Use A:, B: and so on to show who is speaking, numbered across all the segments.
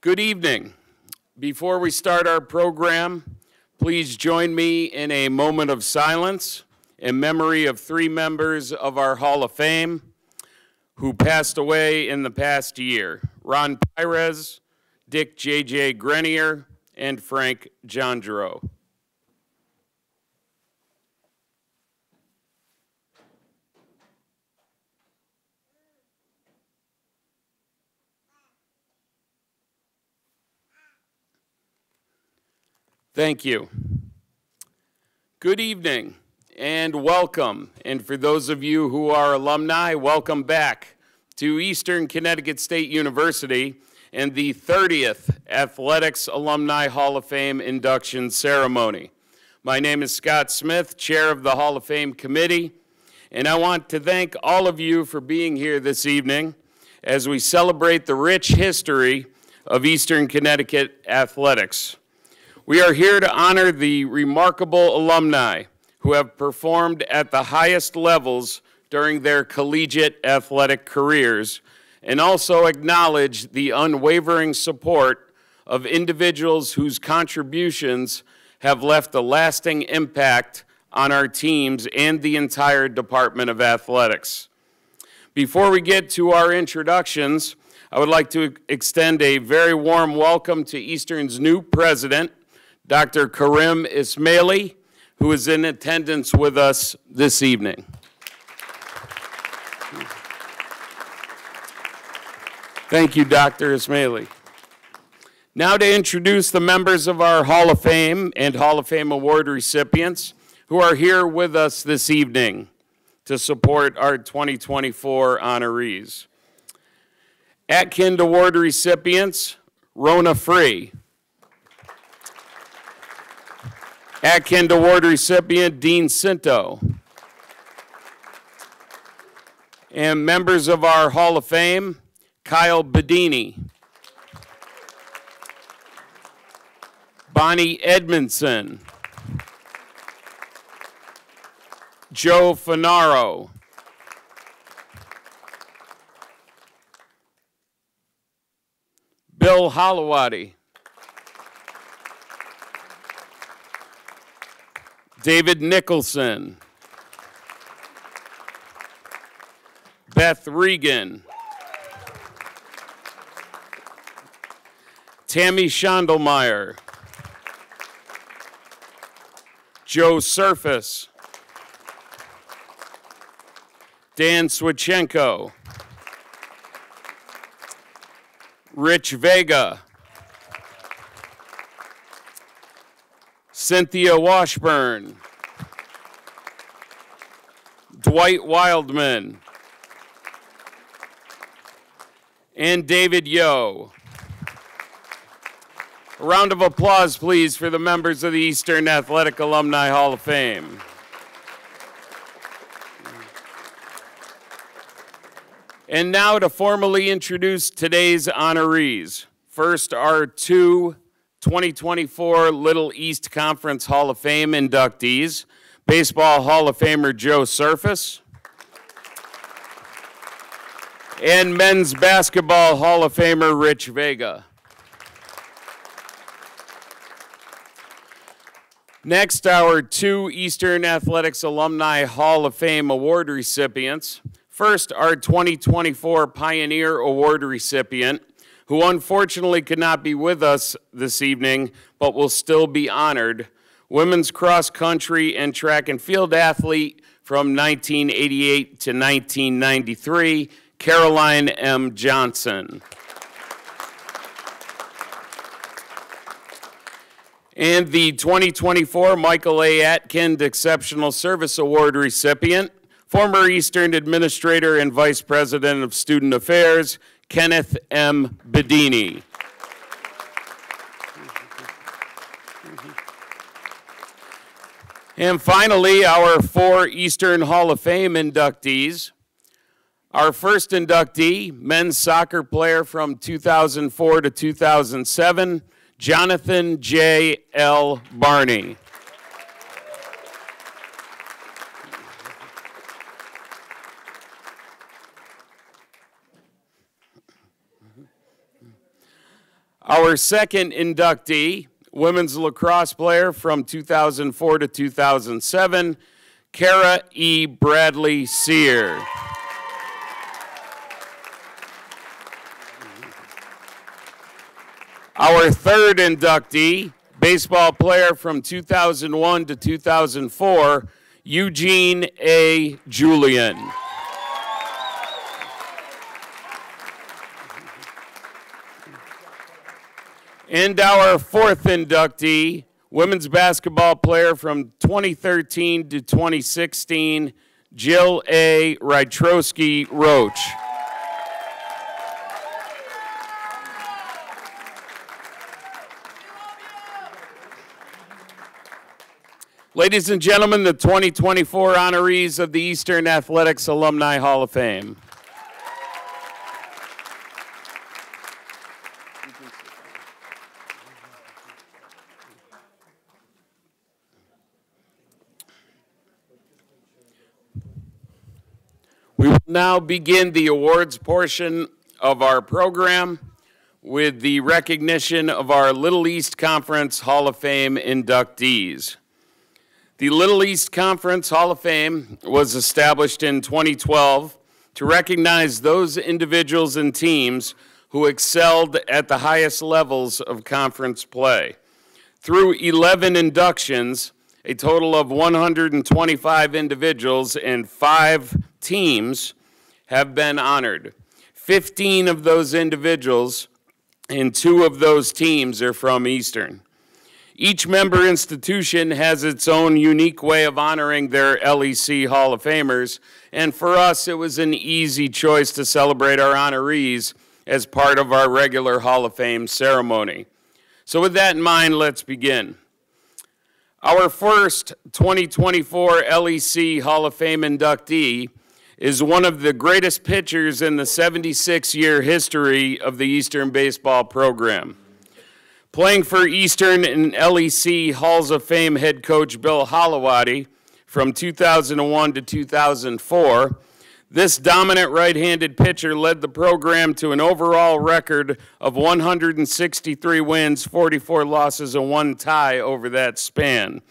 A: Good evening. Before we start our program, please join me in a moment of silence in memory of three members of our Hall of Fame who passed away in the past year: Ron Pires, Dick J.J. Grenier, and Frank Jondro. Thank you. Good evening and welcome. And for those of you who are alumni, welcome back to Eastern Connecticut State University and the 30th Athletics Alumni Hall of Fame induction ceremony. My name is Scott Smith, Chair of the Hall of Fame Committee, and I want to thank all of you for being here this evening as we celebrate the rich history of Eastern Connecticut athletics. We are here to honor the remarkable alumni who have performed at the highest levels during their collegiate athletic careers, and also acknowledge the unwavering support of individuals whose contributions have left a lasting impact on our teams and the entire Department of Athletics. Before we get to our introductions, I would like to extend a very warm welcome to Eastern's new president, Dr. Karim Ismaili, who is in attendance with us this evening. Thank you, Dr. Ismaili. Now to introduce the members of our Hall of Fame and Hall of Fame Award recipients who are here with us this evening to support our 2024 honorees. Atkind Award recipients, Rona Free. Atkind Award recipient, Dean Cinto. And members of our Hall of Fame, Kyle Bedini, Bonnie Edmondson, Joe Finaro, Bill Holowati, David Nicholson, Beth Regan, Tammy Schondelmeyer, Joe Surface, Dan Swichenko, Rich Vega, Cynthia Washburn, Dwight Wildman, and David Yo. A round of applause, please, for the members of the Eastern Athletic Alumni Hall of Fame. And now to formally introduce today's honorees. First, our two 2024 Little East Conference Hall of Fame inductees, Baseball Hall of Famer Joe Surface, and Men's Basketball Hall of Famer Rich Vega. Next, our two Eastern Athletics Alumni Hall of Fame award recipients. First, our 2024 Pioneer Award recipient, who unfortunately could not be with us this evening, but will still be honored, women's cross country and track and field athlete from 1988 to 1993, Caroline M. Johnson. And the 2024 Michael A. Atkind Exceptional Service Award recipient, former Eastern Administrator and Vice President of Student Affairs, Kenneth M. Bedini. And finally, our four Eastern Hall of Fame inductees. Our first inductee, men's soccer player from 2004 to 2007, Jonathan J. L. Barney. Our second inductee, women's lacrosse player from 2004 to 2007, Kara E. Bradley Sear. Our third inductee, baseball player from 2001 to 2004, Eugene A. Julian. And our fourth inductee, women's basketball player from 2013 to 2016, Jill A. Rytrowski Roach. Ladies and gentlemen, the 2024 honorees of the Eastern Athletics Alumni Hall of Fame. We will now begin the awards portion of our program with the recognition of our Little East Conference Hall of Fame inductees. The Little East Conference Hall of Fame was established in 2012 to recognize those individuals and teams who excelled at the highest levels of conference play. Through 11 inductions, a total of 125 individuals and 5 teams have been honored. 15 of those individuals and 2 of those teams are from Eastern. Each member institution has its own unique way of honoring their LEC Hall of Famers, and for us it was an easy choice to celebrate our honorees as part of our regular Hall of Fame ceremony. So with that in mind, let's begin. Our first 2024 LEC Hall of Fame inductee is one of the greatest pitchers in the 76-year history of the Eastern baseball program. Playing for Eastern and LEC Halls of Fame head coach Bill Holowati from 2001 to 2004, this dominant right-handed pitcher led the program to an overall record of 163 wins, 44 losses, and 1 tie over that span,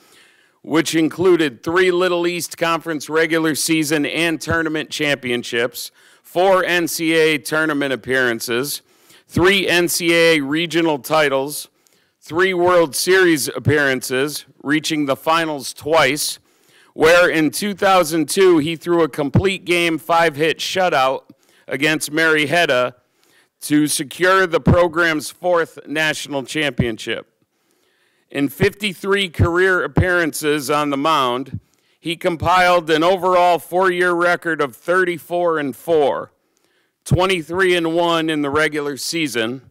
A: which included 3 Little East Conference regular season and tournament championships, 4 NCAA tournament appearances, 3 NCAA regional titles, 3 World Series appearances, reaching the finals twice, where in 2002 he threw a complete game 5-hit shutout against Marietta to secure the program's 4th national championship. In 53 career appearances on the mound, he compiled an overall 4-year record of 34-4, 23-1 in the regular season,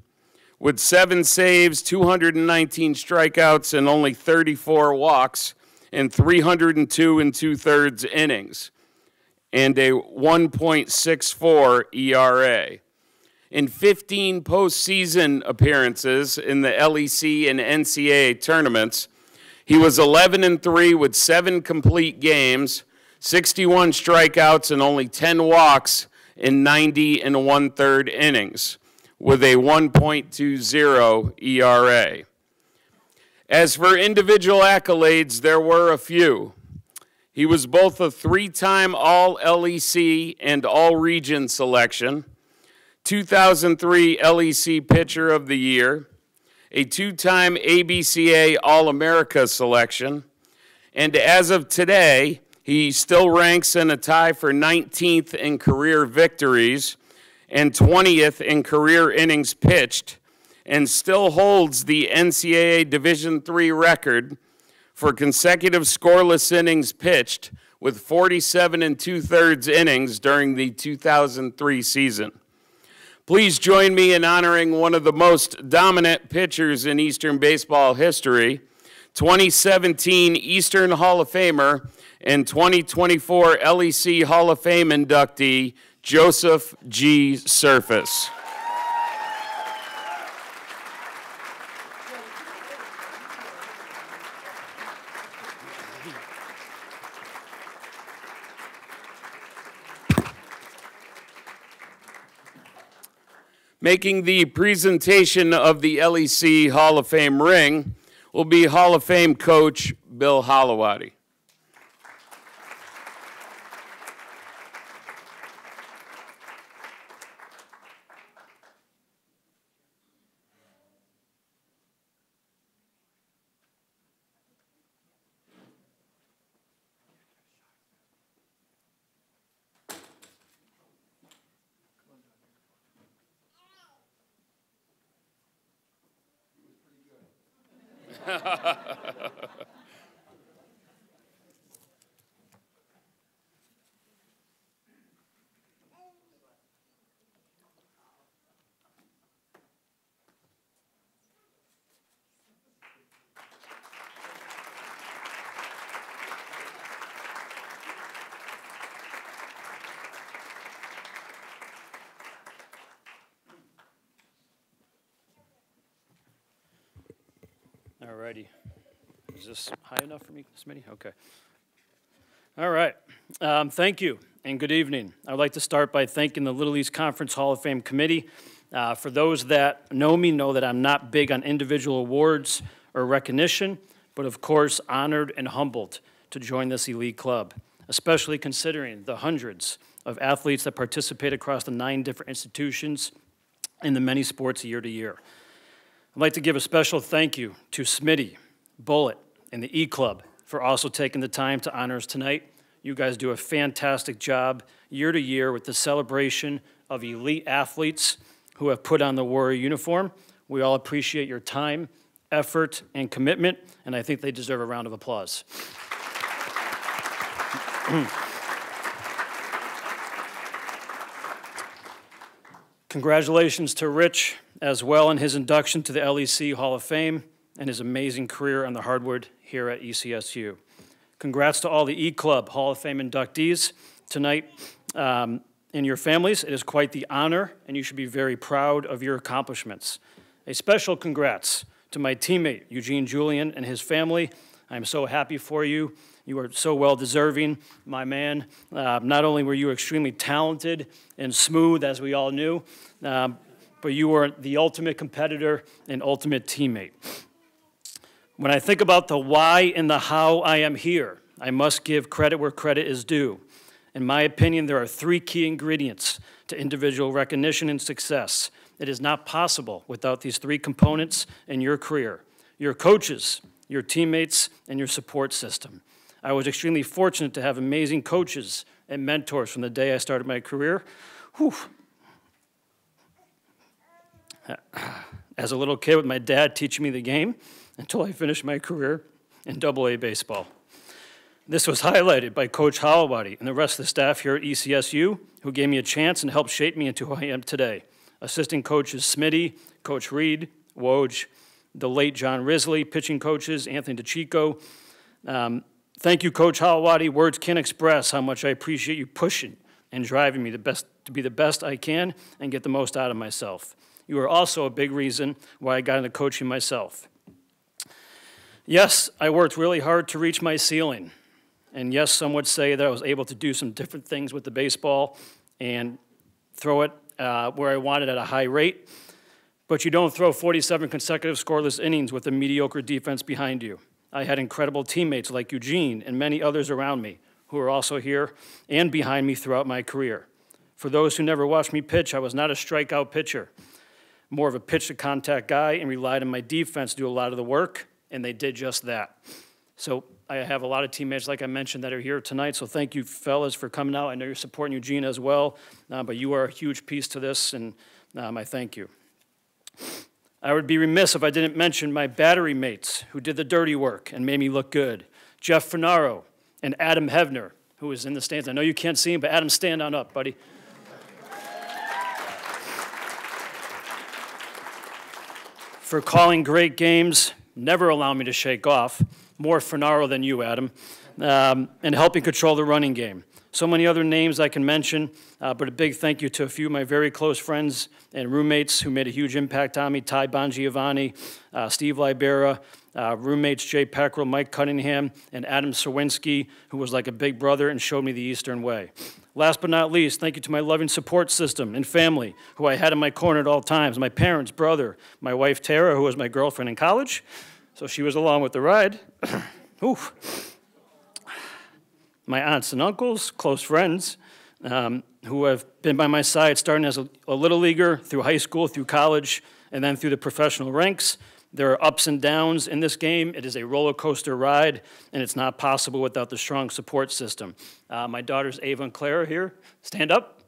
A: with 7 saves, 219 strikeouts, and only 34 walks in 302 2/3 innings, and a 1.64 ERA. In 15 postseason appearances in the LEC and NCAA tournaments, he was 11-3 with 7 complete games, 61 strikeouts, and only 10 walks in 90 1/3 innings, with a 1.20 ERA. As for individual accolades, there were a few. He was both a 3-time All-LEC and All-Region selection, 2003 LEC Pitcher of the Year, a 2-time ABCA All-America selection, and as of today, he still ranks in a tie for 19th in career victories and 20th in career innings pitched, and still holds the NCAA Division III record for consecutive scoreless innings pitched with 47 2/3 innings during the 2003 season. Please join me in honoring one of the most dominant pitchers in Eastern baseball history, 2017 Eastern Hall of Famer and 2024 LEC Hall of Fame inductee, Joseph G. Surface. Making the presentation of the LEC Hall of Fame ring will be Hall of Fame coach Bill Holowati.
B: All righty. Is this high enough for me, Smitty? Okay. All right. Thank you and good evening. I'd like to start by thanking the Little East Conference Hall of Fame Committee. For those that know me know that I'm not big on individual awards or recognition, but of course honored and humbled to join this elite club, especially considering the hundreds of athletes that participate across the 9 different institutions in the many sports year to year. I'd like to give a special thank you to Smitty, Bullet, and the E-Club for also taking the time to honor us tonight. You guys do a fantastic job year to year with the celebration of elite athletes who have put on the Warrior uniform. We all appreciate your time, effort, and commitment, and I think they deserve a round of applause. Congratulations to Rich as well in his induction to the LEC Hall of Fame and his amazing career on the hardwood here at ECSU. Congrats to all the E-Club Hall of Fame inductees tonight and your families. It is quite the honor, and you should be very proud of your accomplishments. A special congrats to my teammate, Eugene Julian, and his family. I'm so happy for you. You are so well-deserving, my man. Not only were you extremely talented and smooth, as we all knew, but you were the ultimate competitor and ultimate teammate. When I think about the why and the how I am here, I must give credit where credit is due. In my opinion, there are 3 key ingredients to individual recognition and success. It is not possible without these 3 components in your career: your coaches, your teammates, and your support system. I was extremely fortunate to have amazing coaches and mentors from the day I started my career. Whew. As a little kid with my dad teaching me the game until I finished my career in AA baseball. This was highlighted by Coach Holowati and the rest of the staff here at ECSU, who gave me a chance and helped shape me into who I am today. Assistant coaches Smitty, Coach Reed, Woj, the late John Risley, pitching coaches Anthony DeChico. Thank you, Coach Holowati. Words can't express how much I appreciate you pushing and driving me to be the best I can and get the most out of myself. You are also a big reason why I got into coaching myself. Yes, I worked really hard to reach my ceiling. And yes, some would say that I was able to do some different things with the baseball and throw it where I wanted at a high rate. But you don't throw 47 consecutive scoreless innings with a mediocre defense behind you. I had incredible teammates like Eugene and many others around me who are also here and behind me throughout my career. For those who never watched me pitch, I was not a strikeout pitcher, more of a pitch-to-contact guy, and relied on my defense to do a lot of the work, and they did just that. So I have a lot of teammates, like I mentioned, that are here tonight, so thank you, fellas, for coming out. I know you're supporting Eugene as well, but you are a huge piece to this, and I thank you. I would be remiss if I didn't mention my battery mates who did the dirty work and made me look good. Jeff Finaro and Adam Hevner, who is in the stands. I know you can't see him, but Adam, stand on up, buddy. For calling great games, never allow me to shake off. More Finaro than you, Adam. And helping control the running game. So many other names I can mention, but a big thank you to a few of my very close friends and roommates who made a huge impact on me: Ty Bongiovanni, Steve Libera, roommates Jay Peckrell, Mike Cunningham, and Adam Serwinski, who was like a big brother and showed me the Eastern way. Last but not least, thank you to my loving support system and family, who I had in my corner at all times. My parents, brother, my wife Tara, who was my girlfriend in college, so she was along with the ride. Oof. My aunts and uncles, close friends, who have been by my side starting as a little leaguer, through high school, through college, and then through the professional ranks. There are ups and downs in this game. It is a roller coaster ride, and it's not possible without the strong support system. My daughters Ava and Clara here, stand up.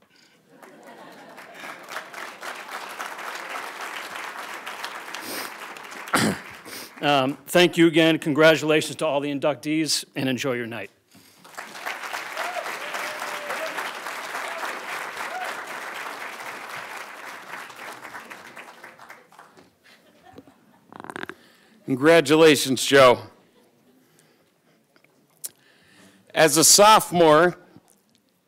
B: Thank you again. Congratulations to all the inductees, and enjoy your night.
A: Congratulations, Joe. As a sophomore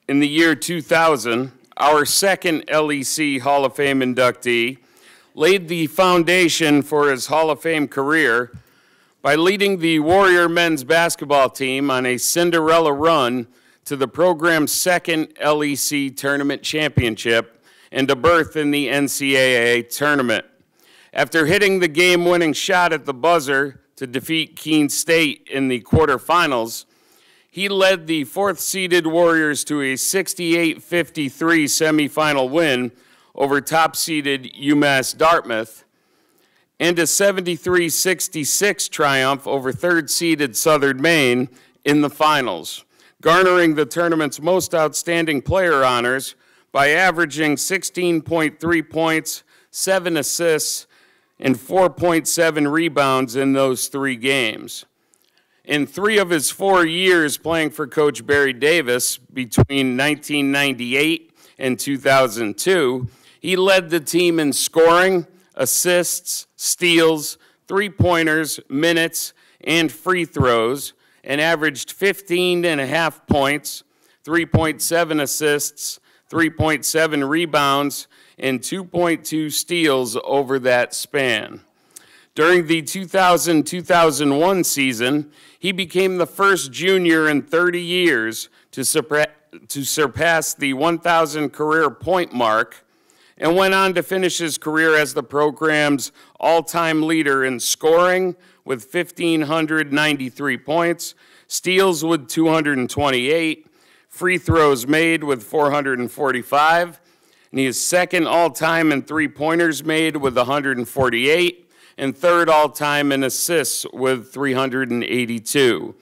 A: in the year 2000, our second LEC Hall of Fame inductee laid the foundation for his Hall of Fame career by leading the Warrior men's basketball team on a Cinderella run to the program's second LEC tournament championship and a berth in the NCAA tournament. After hitting the game-winning shot at the buzzer to defeat Keene State in the quarterfinals, he led the fourth-seeded Warriors to a 68-53 semifinal win over top-seeded UMass Dartmouth and a 73-66 triumph over third-seeded Southern Maine in the finals, garnering the tournament's most outstanding player honors by averaging 16.3 points, 7 assists, and 4.7 rebounds in those 3 games. In 3 of his 4 years playing for Coach Barry Davis between 1998 and 2002, he led the team in scoring, assists, steals, three-pointers, minutes, and free throws, and averaged 15.5 points, 3.7 assists, 3.7 rebounds, and 2.2 steals over that span. During the 2000-2001 season, he became the first junior in 30 years to surpass the 1,000 career point mark, and went on to finish his career as the program's all-time leader in scoring with 1,593 points, steals with 228, free throws made with 445, and he is second all-time in three-pointers made with 148, and third all-time in assists with 382.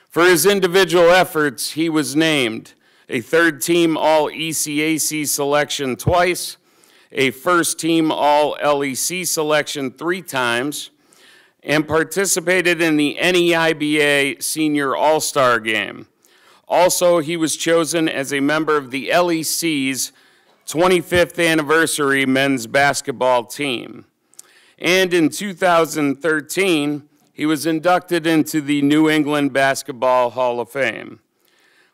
A: For his individual efforts, he was named a third-team All-ECAC selection twice, a first-team All-LEC selection 3 times, and participated in the NEIBA Senior All-Star Game. Also, he was chosen as a member of the LEC's 25th anniversary men's basketball team. And in 2013, he was inducted into the New England Basketball Hall of Fame.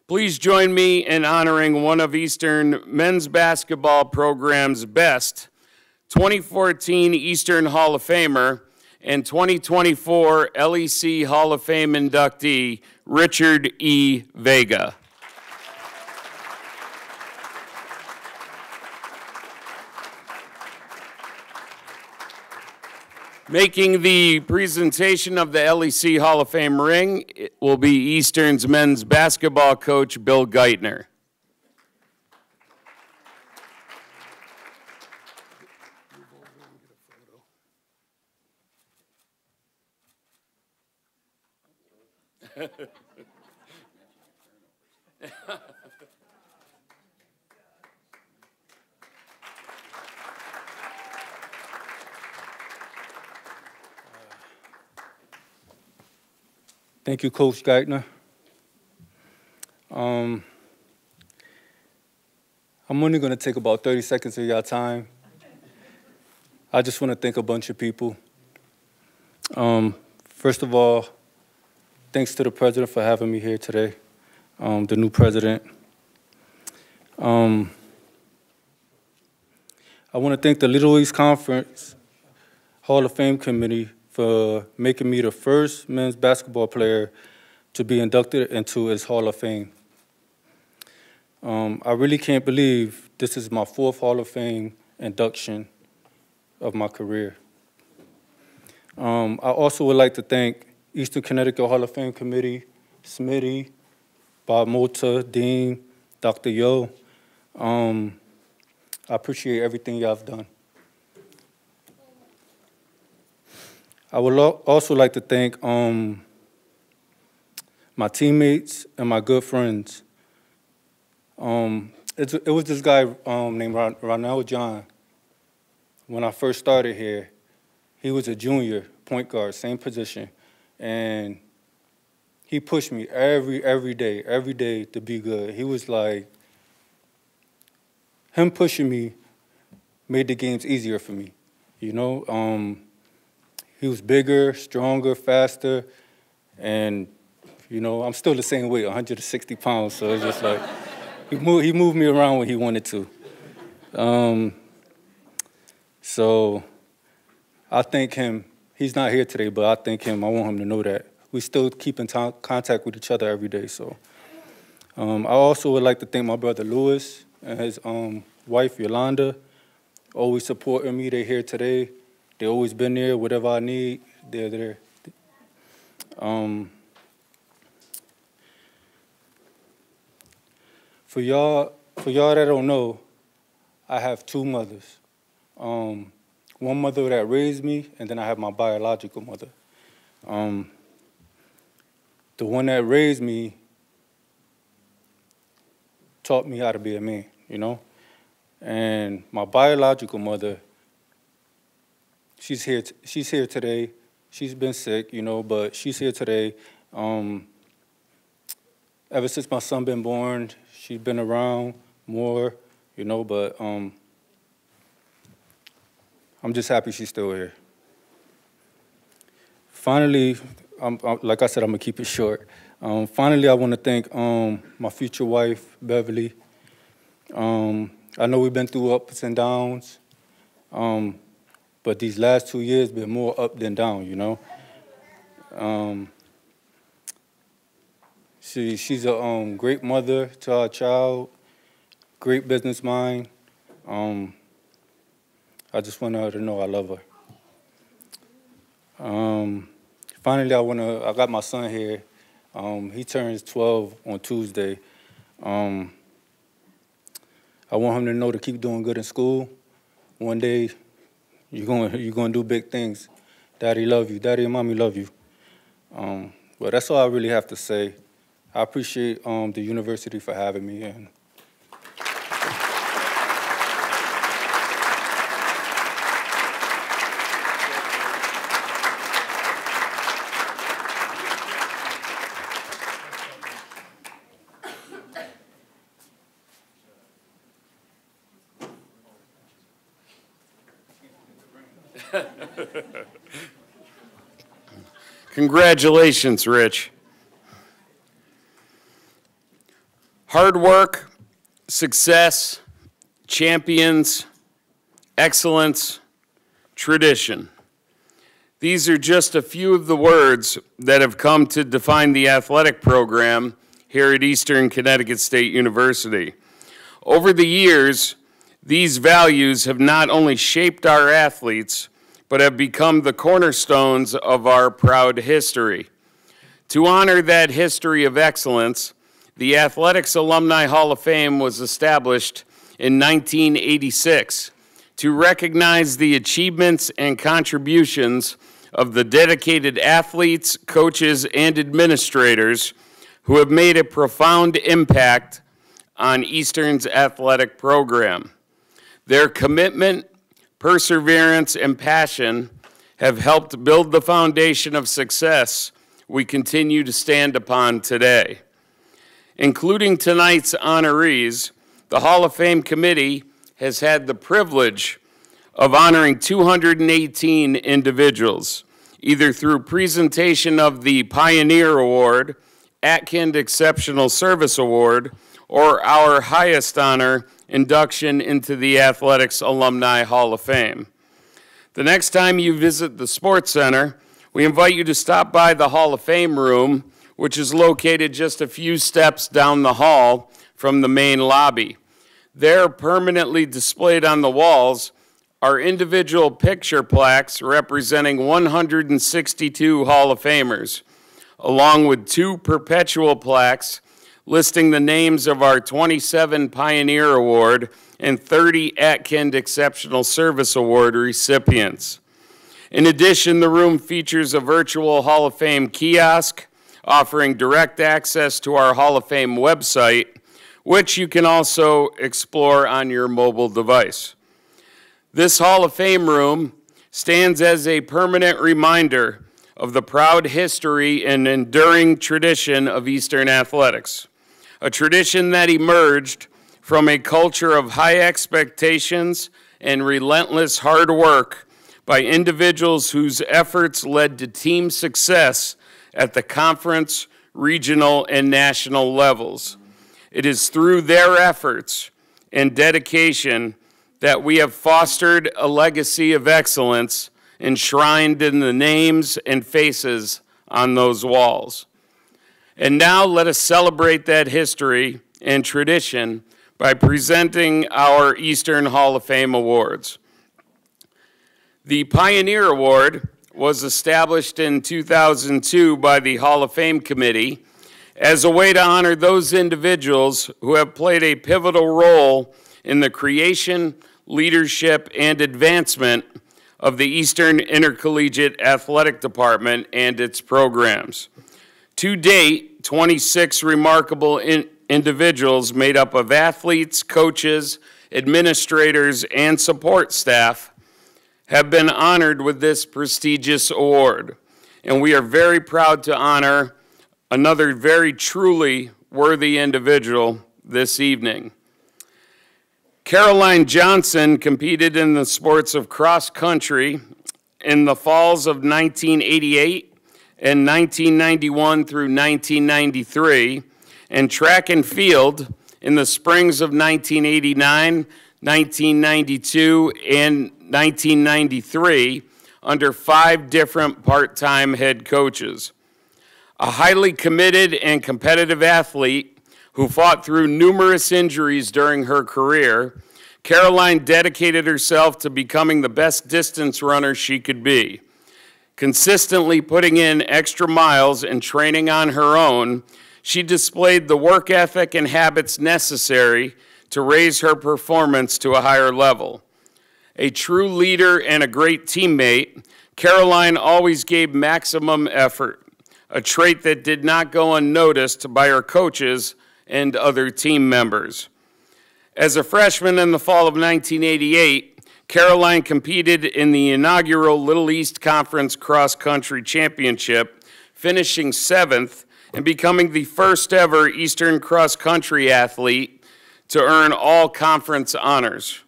A: Please join me in honoring one of Eastern men's basketball program's best, 2014 Eastern Hall of Famer and 2024 LEC Hall of Fame inductee, Richard E. Vega. Making the presentation of the LEC Hall of Fame ring will be Eastern's men's basketball coach, Bill Geithner.
C: Thank you, Coach Geithner. I'm only going to take about 30 seconds of your time. I just want to thank a bunch of people. First of all, thanks to the president for having me here today, the new president. I want to thank the Little East Conference Hall of Fame Committee for making me the first men's basketball player to be inducted into its Hall of Fame. I really can't believe this is my 4th Hall of Fame induction of my career. I also would like to thank Eastern Connecticut Hall of Fame Committee, Smitty, Bob Mota, Dean, Dr. Yo. I appreciate everything y'all have done. I would also like to thank my teammates and my good friends. It was this guy named Ronell John. When I first started here, he was a junior point guard, same position, and he pushed me every day to be good. He was like, him pushing me made the games easier for me, you know? He was bigger, stronger, faster, and, you know, I'm still the same weight, 160 pounds, so it's just like, he moved me around when he wanted to. So I thank him. He's not here today, but I thank him. I want him to know that. We still keep in contact with each other every day, so. I also would like to thank my brother Lewis and his wife Yolanda, always supporting me. They're here today. They always been there. Whatever I need, they're there. For y'all that don't know, I have 2 mothers. One mother that raised me, and then I have my biological mother. The one that raised me taught me how to be a man, you know? And my biological mother, she's here today. She's been sick, you know, but she's here today. Ever since my son been born, she's been around more, you know, but I'm just happy she's still here. Finally, like I said, I'm gonna keep it short. Finally, I want to thank my future wife, Beverly. I know we've been through ups and downs, but these last 2 years been more up than down, you know. She's a great mother to our child, great business mind. I just want her to know I love her. Finally, I got my son here. He turns 12 on Tuesday. I want him to know to keep doing good in school. One day, you're gonna do big things. Daddy love you. Daddy and mommy love you. But that's all I really have to say. I appreciate the university for having me. And
A: Congratulations, Rich. Hard work, success, champions, excellence, tradition. These are just a few of the words that have come to define the athletic program here at Eastern Connecticut State University. Over the years, these values have not only shaped our athletes, but have become the cornerstones of our proud history. To honor that history of excellence, the Athletics Alumni Hall of Fame was established in 1986 to recognize the achievements and contributions of the dedicated athletes, coaches, and administrators who have made a profound impact on Eastern's athletic program. Their commitment, perseverance, and passion have helped build the foundation of success we continue to stand upon today. Including tonight's honorees, the Hall of Fame Committee has had the privilege of honoring 218 individuals, either through presentation of the Pioneer Award, Atkind Exceptional Service Award, or our highest honor, induction into the Athletics Alumni Hall of Fame. The next time you visit the Sports Center, we invite you to stop by the Hall of Fame room, which is located just a few steps down the hall, from the main lobby. There, permanently displayed on the walls, are individual picture plaques representing 162 Hall of Famers, along with 2 perpetual plaques listing the names of our 27 Pioneer Award and 30 Atkind Exceptional Service Award recipients. In addition, the room features a virtual Hall of Fame kiosk offering direct access to our Hall of Fame website, which you can also explore on your mobile device. This Hall of Fame room stands as a permanent reminder of the proud history and enduring tradition of Eastern athletics, a tradition that emerged from a culture of high expectations and relentless hard work by individuals whose efforts led to team success at the conference, regional, and national levels. It is through their efforts and dedication that we have fostered a legacy of excellence enshrined in the names and faces on those walls. And now let us celebrate that history and tradition by presenting our Eastern Hall of Fame awards. The Pioneer Award was established in 2002 by the Hall of Fame Committee as a way to honor those individuals who have played a pivotal role in the creation, leadership, and advancement of the Eastern Intercollegiate Athletic Department and its programs. To date, 26 remarkable individuals made up of athletes, coaches, administrators, and support staff have been honored with this prestigious award. And we are very proud to honor another very truly worthy individual this evening. Caroline Johnson competed in the sports of cross country in the falls of 1988 and 1991 through 1993, and track and field in the springs of 1989, 1992, and 1993 under 5 different part-time head coaches. A highly committed and competitive athlete who fought through numerous injuries during her career, Caroline dedicated herself to becoming the best distance runner she could be. Consistently putting in extra miles and training on her own, she displayed the work ethic and habits necessary to raise her performance to a higher level. A true leader and a great teammate, Caroline always gave maximum effort, a trait that did not go unnoticed by her coaches and other team members. As a freshman in the fall of 1988, Caroline competed in the inaugural Little East Conference Cross Country Championship, finishing 7th and becoming the first ever Eastern cross country athlete to earn all conference honors.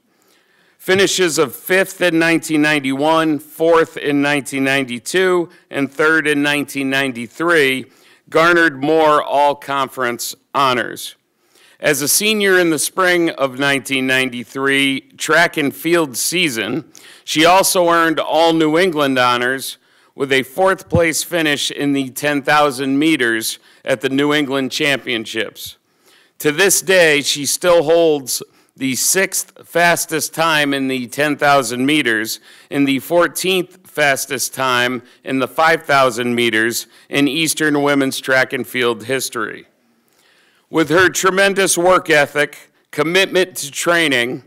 A: Finishes of 5th in 1991, 4th in 1992, and 3rd in 1993 garnered more all-conference honors. As a senior in the spring of 1993 track and field season, she also earned all New England honors with a 4th place finish in the 10,000 meters at the New England Championships. To this day, she still holds the 6th fastest time in the 10,000 meters and the 14th fastest time in the 5,000 meters in Eastern women's track and field history. With her tremendous work ethic, commitment to training,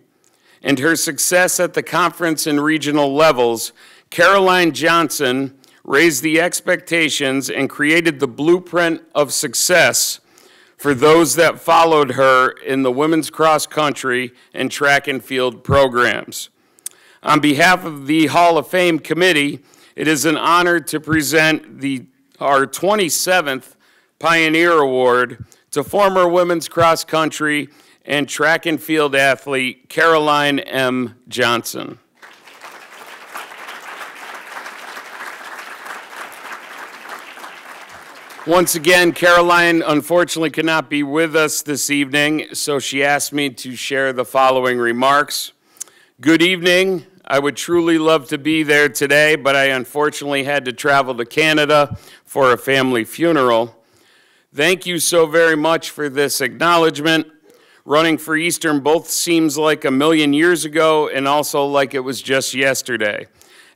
A: and her success at the conference and regional levels, Caroline Johnson raised the expectations and created the blueprint of success for those that followed her in the women's cross country and track and field programs. On behalf of the Hall of Fame Committee, it is an honor to present our 27th Pioneer Award to former women's cross country and track and field athlete Caroline M. Johnson. Once again, Caroline unfortunately could not be with us this evening, so she asked me to share the following remarks. Good evening. I would truly love to be there today, but I unfortunately had to travel to Canada for a family funeral. Thank you so very much for this acknowledgement. running for Eastern both seems like a million years ago and also like it was just yesterday.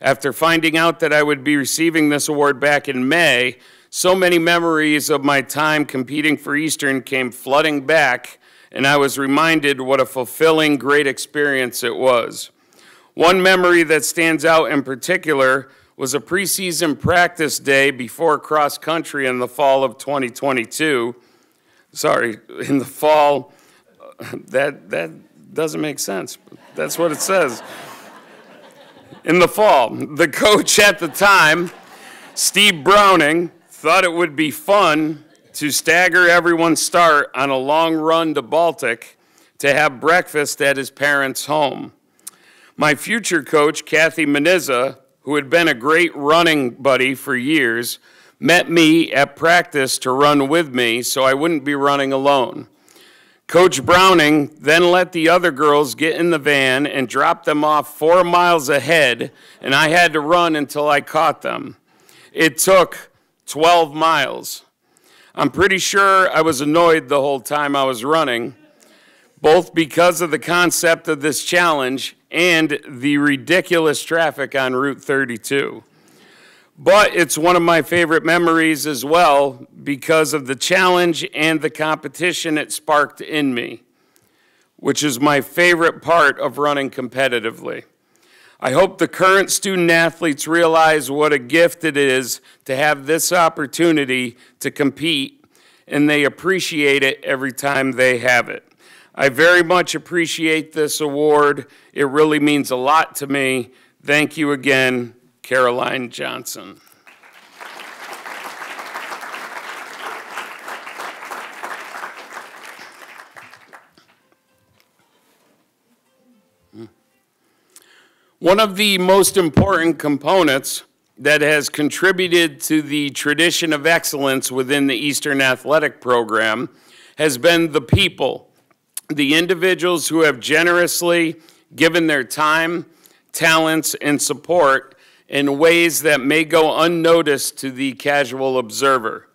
A: After finding out that I would be receiving this award back in May, so many memories of my time competing for Eastern came flooding back, and I was reminded what a fulfilling, great experience it was. One memory that stands out in particular was a preseason practice day before cross country in the fall of 2022. Sorry, in the fall, that doesn't make sense. That's what it says. In the fall, the coach at the time, Steve Browning, thought it would be fun to stagger everyone's start on a long run to Baltic to have breakfast at his parents' home. My future coach, Kathy Menizza, who had been a great running buddy for years, met me at practice to run with me so I wouldn't be running alone. Coach Browning then let the other girls get in the van and drop them off 4 miles ahead, and I had to run until I caught them. It took 12 miles. I'm pretty sure I was annoyed the whole time I was running, both because of the concept of this challenge and the ridiculous traffic on Route 32. But it's one of my favorite memories as well because of the challenge and the competition it sparked in me, which is my favorite part of running competitively. I hope the current student athletes realize what a gift it is to have this opportunity to compete, and they appreciate it every time they have it. I very much appreciate this award. It really means a lot to me. Thank you again, Caroline Johnson. One of the most important components that has contributed to the tradition of excellence within the Eastern Athletic Program has been the people, the individuals who have generously given their time, talents, and support in ways that may go unnoticed to the casual observer.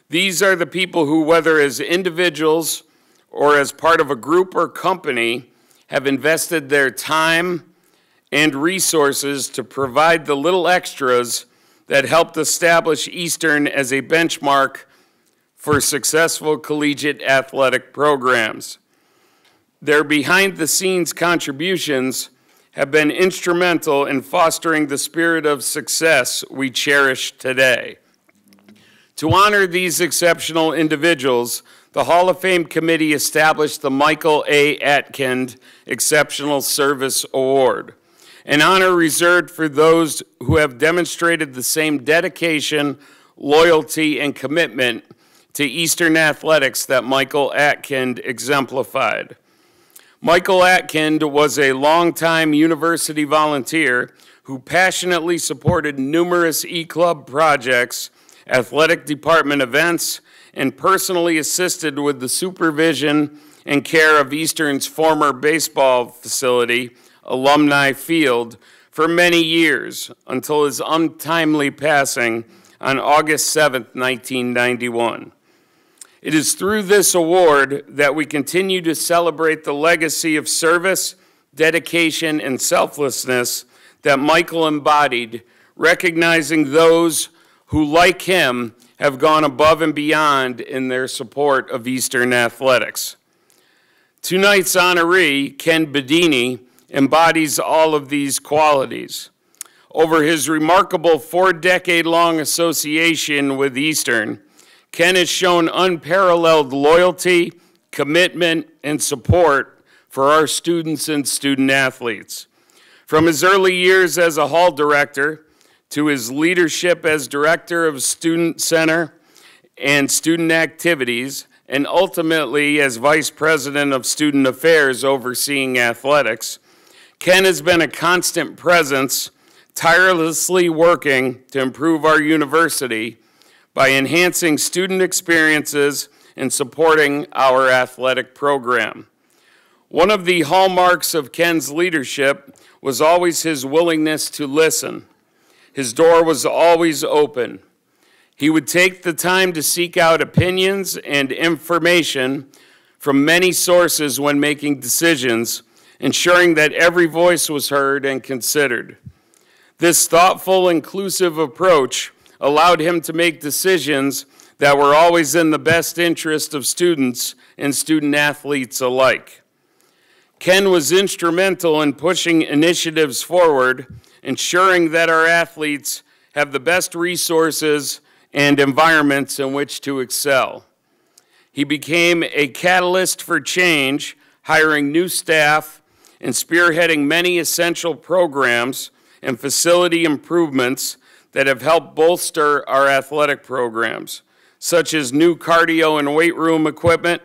A: These are the people who, whether as individuals or as part of a group or company, have invested their time and resources to provide the little extras that helped establish Eastern as a benchmark for successful collegiate athletic programs. Their behind-the-scenes contributions have been instrumental in fostering the spirit of success we cherish today. To honor these exceptional individuals, the Hall of Fame Committee established the Michael A. Atkind Exceptional Service Award, an honor reserved for those who have demonstrated the same dedication, loyalty, and commitment to Eastern athletics that Michael Atkind exemplified. Michael Atkind was a longtime university volunteer who passionately supported numerous E-Club projects, athletic department events, and personally assisted with the supervision and care of Eastern's former baseball facility, Alumni Field, for many years until his untimely passing on August 7, 1991. It is through this award that we continue to celebrate the legacy of service, dedication, and selflessness that Michael embodied, recognizing those who, like him, have gone above and beyond in their support of Eastern athletics. Tonight's honoree, Ken Bedini, embodies all of these qualities. Over his remarkable 4-decade-long association with Eastern, Ken has shown unparalleled loyalty, commitment, and support for our students and student athletes. From his early years as a hall director to his leadership as director of Student Center and student activities, and ultimately as vice president of student affairs overseeing athletics, Ken has been a constant presence, tirelessly working to improve our university by enhancing student experiences and supporting our athletic program. One of the hallmarks of Ken's leadership was always his willingness to listen. His door was always open. He would take the time to seek out opinions and information from many sources when making decisions, ensuring that every voice was heard and considered. This thoughtful, inclusive approach allowed him to make decisions that were always in the best interest of students and student athletes alike. Ken was instrumental in pushing initiatives forward, ensuring that our athletes have the best resources and environments in which to excel. He became a catalyst for change, hiring new staff and spearheading many essential programs and facility improvements that have helped bolster our athletic programs, such as new cardio and weight room equipment,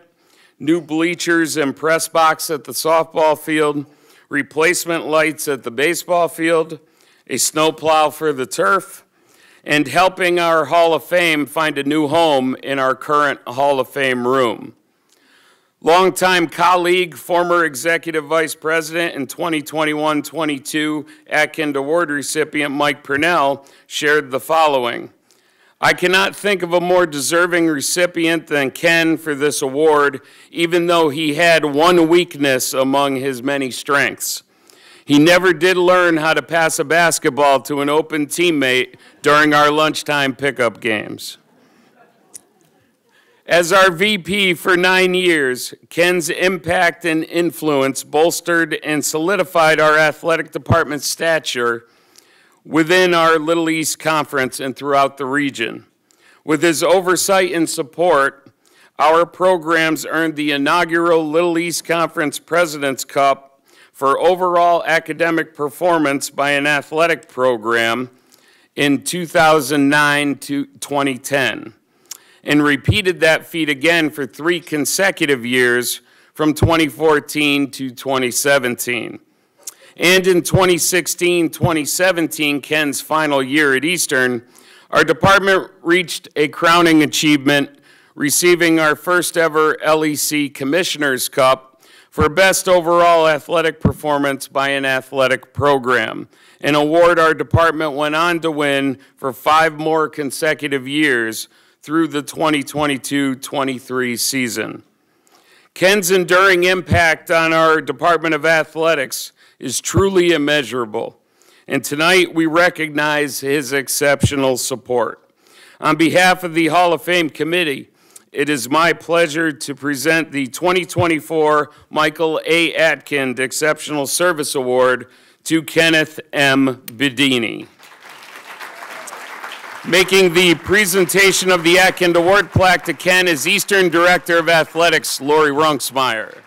A: new bleachers and press box at the softball field, replacement lights at the baseball field, a snowplow for the turf, and helping our Hall of Fame find a new home in our current Hall of Fame room. Longtime colleague, former Executive Vice President and 2021-22 Atkind Award recipient Mike Purnell shared the following: "I cannot think of a more deserving recipient than Ken for this award, even though he had one weakness among his many strengths. He never did learn how to pass a basketball to an open teammate during our lunchtime pickup games." As our VP for 9 years, Ken's impact and influence bolstered and solidified our athletic department's stature within our Little East Conference and throughout the region. With his oversight and support, our programs earned the inaugural Little East Conference President's Cup for overall academic performance by an athletic program in 2009 to 2010, and repeated that feat again for 3 consecutive years from 2014 to 2017. And in 2016-2017, Ken's final year at Eastern, our department reached a crowning achievement, receiving our first ever LEC Commissioner's Cup for Best Overall Athletic Performance by an Athletic Program, an award our department went on to win for 5 more consecutive years through the 2022-23 season. Ken's enduring impact on our Department of Athletics is truly immeasurable, and tonight we recognize his exceptional support. On behalf of the Hall of Fame Committee, it is my pleasure to present the 2024 Michael A. Atkind Exceptional Service Award to Kenneth M. Bedini. Making the presentation of the Atkind Award plaque to Ken is Eastern Director of Athletics, Lori Runksmeyer.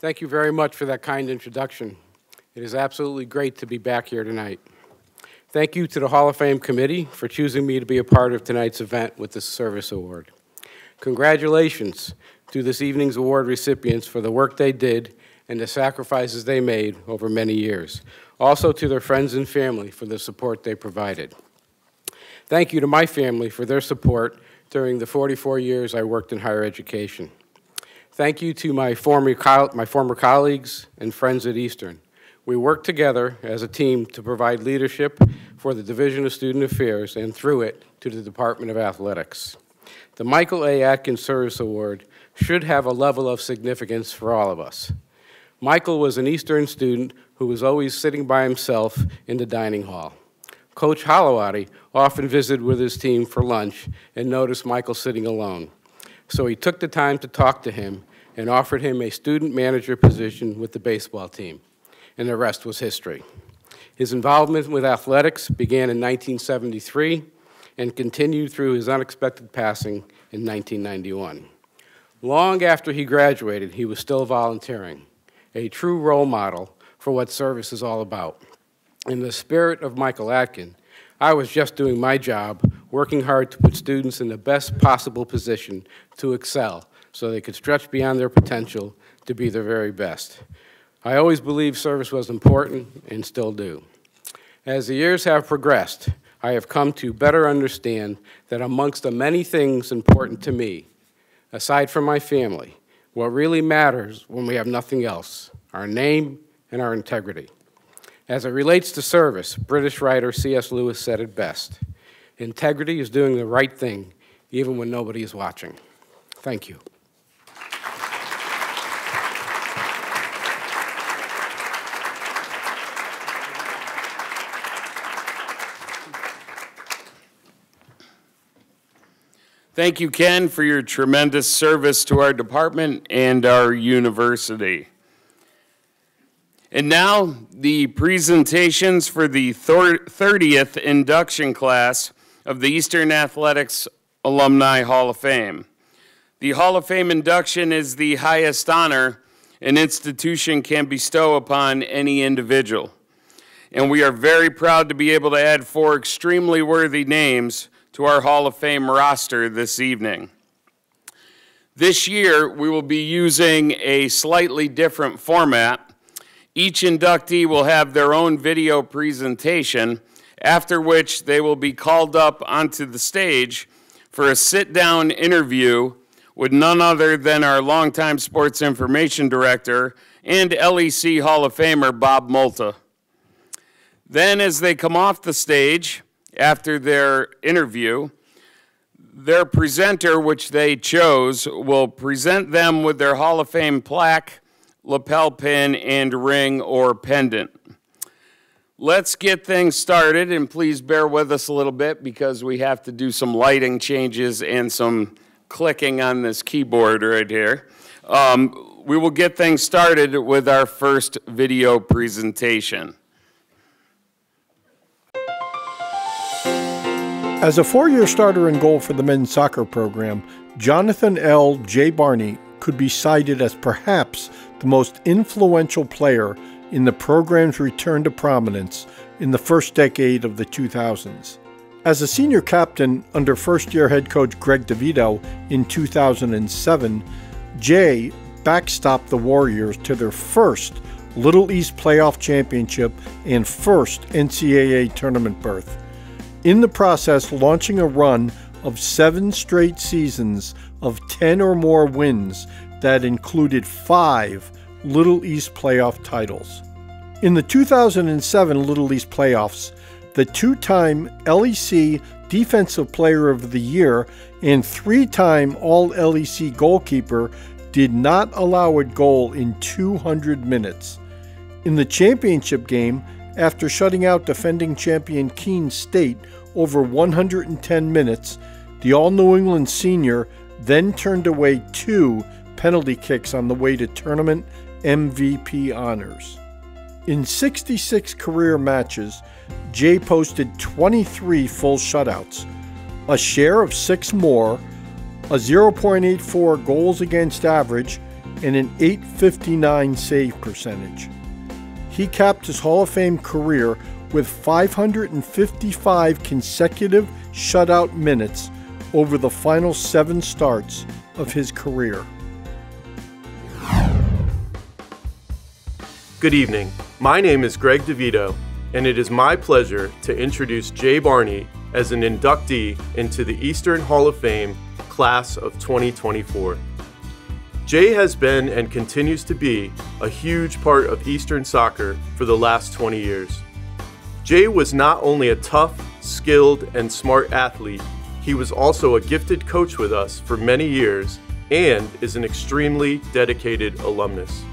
D: Thank you very much for that kind introduction. It is absolutely great to be back here tonight. Thank you to the Hall of Fame Committee for choosing me to be a part of tonight's event with the Service Award. Congratulations to this evening's award recipients for the work they did and the sacrifices they made over many years. Also to their friends and family for the support they provided. Thank you to my family for their support during the 44 years I worked in higher education. Thank you to my former colleagues and friends at Eastern. We worked together as a team to provide leadership for the Division of Student Affairs and through it to the Department of Athletics. The Michael A. Atkind Service Award should have a level of significance for all of us. Michael was an Eastern student who was always sitting by himself in the dining hall. Coach Holowati often visited with his team for lunch and noticed Michael sitting alone. So he took the time to talk to him and offered him a student manager position with the baseball team, and the rest was history. His involvement with athletics began in 1973 and continued through his unexpected passing in 1991. Long after he graduated, he was still volunteering, a true role model for what service is all about. In the spirit of Michael Atkind, I was just doing my job, working hard to put students in the best possible position to excel so they could stretch beyond their potential to be their very best. I always believed service was important and still do. As the years have progressed, I have come to better understand that amongst the many things important to me, aside from my family, what really matters when we have nothing else, our name and our integrity. As it relates to service, British writer C.S. Lewis said it best: integrity is doing the right thing even when nobody is watching. Thank you.
A: Thank you, Ken, for your tremendous service to our department and our university. And now, the presentations for the 30th induction class of the Eastern Athletics Alumni Hall of Fame. The Hall of Fame induction is the highest honor an institution can bestow upon any individual. And we are very proud to be able to add 4 extremely worthy names to our Hall of Fame roster this evening. This year, we will be using a slightly different format. Each inductee will have their own video presentation, after which they will be called up onto the stage for a sit-down interview with none other than our longtime sports information director and LEC Hall of Famer, Bob Multa. Then, as they come off the stage, after their interview, their presenter, which they chose, will present them with their Hall of Fame plaque, lapel pin, and ring or pendant. Let's get things started, and please bear with us a little bit because we have to do some lighting changes and some clicking on this keyboard right here. We will get things started with our first video presentation.
E: As a 4-year starter in goal for the men's soccer program, Jonathan L. J. Barney could be cited as perhaps the most influential player in the program's return to prominence in the first decade of the 2000s. As a senior captain under first-year head coach Greg DeVito in 2007, Jay backstopped the Warriors to their first Little East playoff championship and first NCAA tournament berth, in the process launching a run of 7 straight seasons of 10 or more wins that included 5 Little East playoff titles. In the 2007 Little East playoffs, the 2-time LEC Defensive Player of the Year and 3-time All-LEC goalkeeper did not allow a goal in 200 minutes. In the championship game, after shutting out defending champion Keene State over 110 minutes, the All-New England senior then turned away 2 penalty kicks on the way to tournament MVP honors. In 66 career matches, Jay posted 23 full shutouts, a share of 6 more, a 0.84 goals against average, and an .859 save percentage. He capped his Hall of Fame career with 555 consecutive shutout minutes over the final 7 starts of his career.
F: Good evening. My name is Greg DeVito, and it is my pleasure to introduce Jay Barney as an inductee into the Eastern Hall of Fame Class of 2024. Jay has been and continues to be a huge part of Eastern soccer for the last 20 years. Jay was not only a tough, skilled, and smart athlete, he was also a gifted coach with us for many years and is an extremely dedicated alumnus.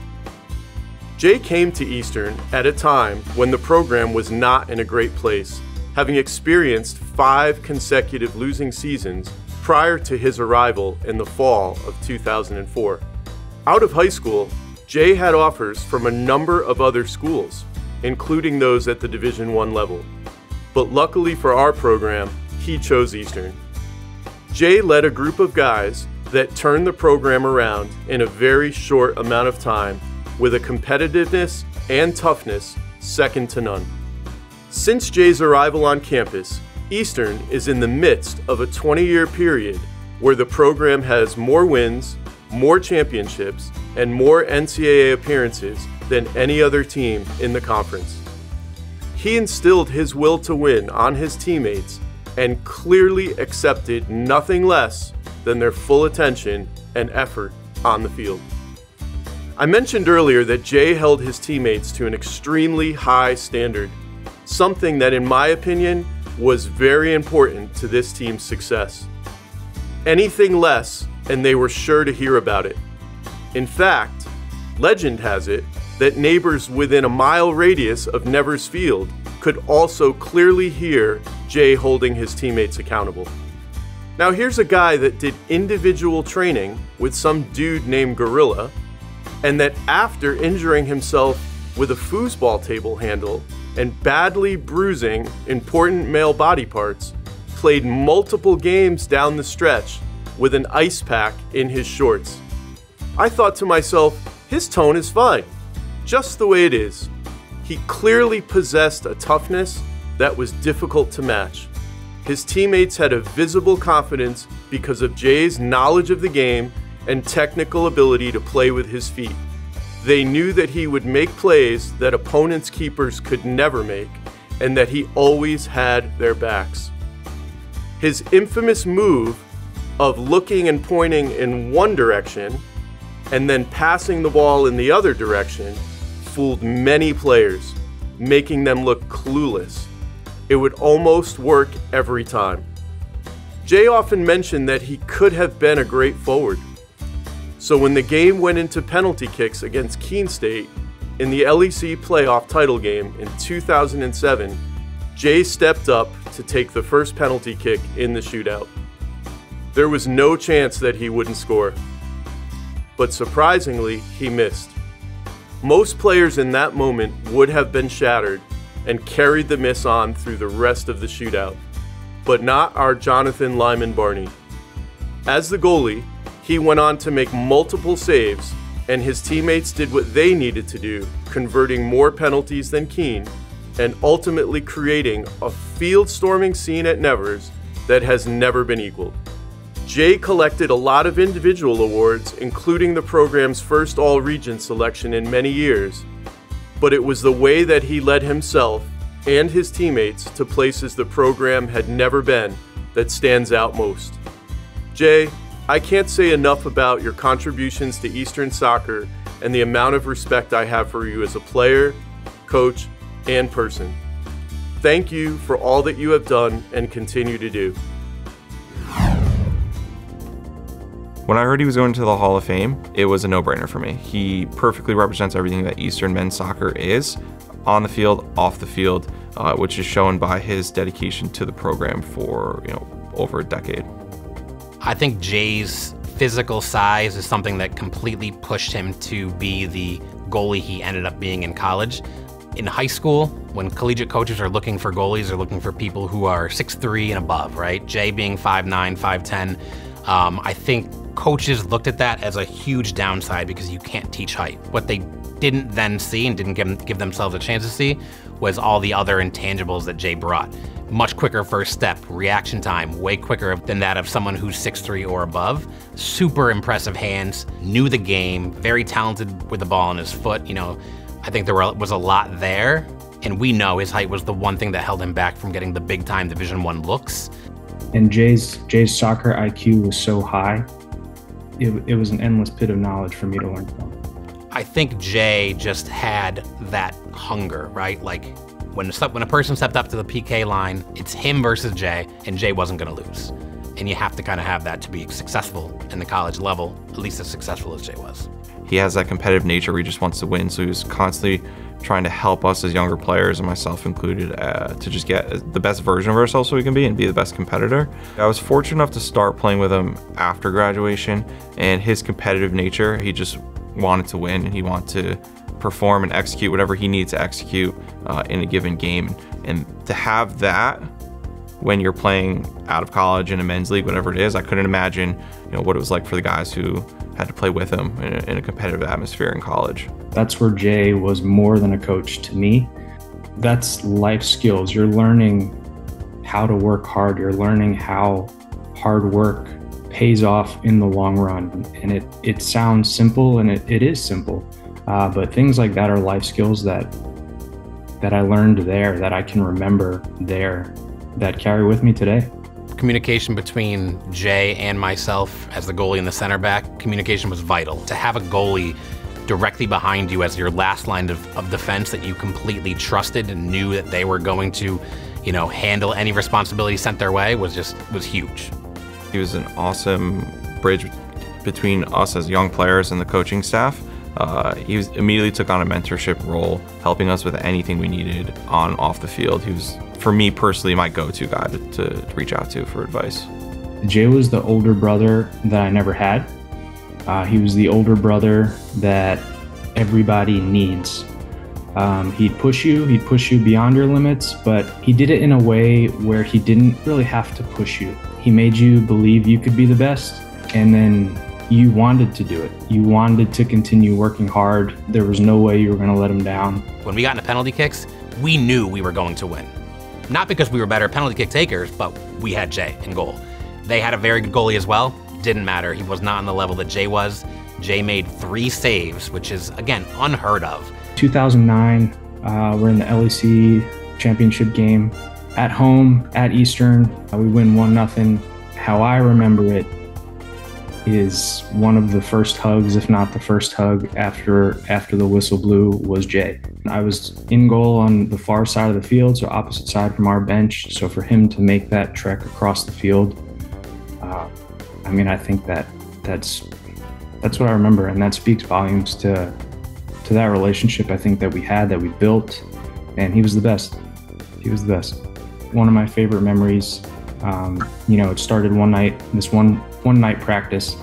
F: Jay came to Eastern at a time when the program was not in a great place, having experienced 5 consecutive losing seasons prior to his arrival in the fall of 2004. Out of high school, Jay had offers from a number of other schools, including those at the Division I level. But luckily for our program, he chose Eastern. Jay led a group of guys that turned the program around in a very short amount of time with a competitiveness and toughness second to none. Since Jay's arrival on campus, Eastern is in the midst of a 20-year period where the program has more wins, more championships, and more NCAA appearances than any other team in the conference. He instilled his will to win on his teammates and clearly accepted nothing less than their full attention and effort on the field. I mentioned earlier that Jay held his teammates to an extremely high standard, something that in my opinion was very important to this team's success. Anything less and they were sure to hear about it. In fact, legend has it that neighbors within a mile radius of Nevers Field could also clearly hear Jay holding his teammates accountable. Now here's a guy that did individual training with some dude named Gorilla, and that after injuring himself with a foosball table handle and badly bruising important male body parts, played multiple games down the stretch with an ice pack in his shorts. I thought to myself, his tone is fine, just the way it is. He clearly possessed a toughness that was difficult to match. His teammates had a visible confidence because of Jay's knowledge of the game and technical ability to play with his feet. They knew that he would make plays that opponents' keepers could never make, and that he always had their backs. His infamous move of looking and pointing in one direction and then passing the ball in the other direction fooled many players, making them look clueless. It would almost work every time. Jay often mentioned that he could have been a great forward. So when the game went into penalty kicks against Keene State in the LEC playoff title game in 2007, Jay stepped up to take the first penalty kick in the shootout. There was no chance that he wouldn't score. But surprisingly, he missed. Most players in that moment would have been shattered and carried the miss on through the rest of the shootout, but not our Jonathan Lyman Barney. As the goalie, he went on to make multiple saves, and his teammates did what they needed to do, converting more penalties than Keene, and ultimately creating a field-storming scene at Nevers that has never been equaled. Jay collected a lot of individual awards, including the program's first all-region selection in many years, but it was the way that he led himself and his teammates to places the program had never been that stands out most. Jay, I can't say enough about your contributions to Eastern soccer and the amount of respect I have for you as a player, coach, and person. Thank you for all that you have done and continue to do.
G: When I heard he was going to the Hall of Fame, it was a no-brainer for me. He perfectly represents everything that Eastern men's soccer is, on the field, off the field, which is shown by his dedication to the program for over a decade.
H: I think Jay's physical size is something that completely pushed him to be the goalie he ended up being in college. In high school, when collegiate coaches are looking for goalies, they're looking for people who are 6'3" and above, right? Jay being 5'9", 5'10". I think coaches looked at that as a huge downside because you can't teach height. What they didn't then see and didn't give themselves a chance to see was all the other intangibles that Jay brought. Much quicker first step, reaction time, way quicker than that of someone who's 6'3" or above. Super impressive hands, knew the game, very talented with the ball in his foot. I think there was a lot there, and we know his height was the one thing that held him back from getting the big-time Division I looks.
I: And Jay's soccer IQ was so high, it was an endless pit of knowledge for me to learn from.
H: I think Jay just had that hunger, right? Like when a person stepped up to the PK line, it's him versus Jay, and Jay wasn't gonna lose. And you have to kind of have that to be successful in the college level, at least as successful as Jay was.
G: He has that competitive nature where he just wants to win, so he was constantly trying to help us as younger players, and myself included, to just get the best version of ourselves so we can be and be the best competitor. I was fortunate enough to start playing with him after graduation, and his competitive nature, he just wanted to win, and he wanted to perform and execute whatever he needed to execute in a given game. And to have that when you're playing out of college in a men's league, whatever it is, I couldn't imagine what it was like for the guys who had to play with him in a competitive atmosphere in college.
I: That's where Jay was more than a coach to me. That's life skills. You're learning how to work hard. You're learning how hard work pays off in the long run. And it sounds simple, and it is simple. But things like that are life skills that I learned there, that I can remember there, that carry with me today.
H: Communication between Jay and myself as the goalie and the center back, communication was vital. To have a goalie directly behind you as your last line of defense that you completely trusted and knew that they were going to, handle any responsibility sent their way was huge.
G: He was an awesome bridge between us as young players and the coaching staff. He immediately took on a mentorship role, helping us with anything we needed on off the field. He was, for me personally, my go-to guy to reach out to for advice.
I: Jay was the older brother that I never had. He was the older brother that everybody needs. He'd push you beyond your limits, but he did it in a way where he didn't really have to push you. He made you believe you could be the best, and then you wanted to do it. You wanted to continue working hard. There was no way you were going to let him down.
H: When we got into penalty kicks, we knew we were going to win. Not because we were better penalty kick takers, but we had Jay in goal. They had a very good goalie as well. Didn't matter. He was not on the level that Jay was. Jay made 3 saves, which is, again, unheard of.
I: 2009, we're in the LEC championship game at home at Eastern. We win 1-0. How I remember it is one of the first hugs, if not the first hug after the whistle blew, was Jay. I was in goal on the far side of the field, so opposite side from our bench. So for him to make that trek across the field, I think that's what I remember, and that speaks volumes to that relationship I think that we had, that we built, and he was the best. He was the best. One of my favorite memories, it started one night, this one night practice,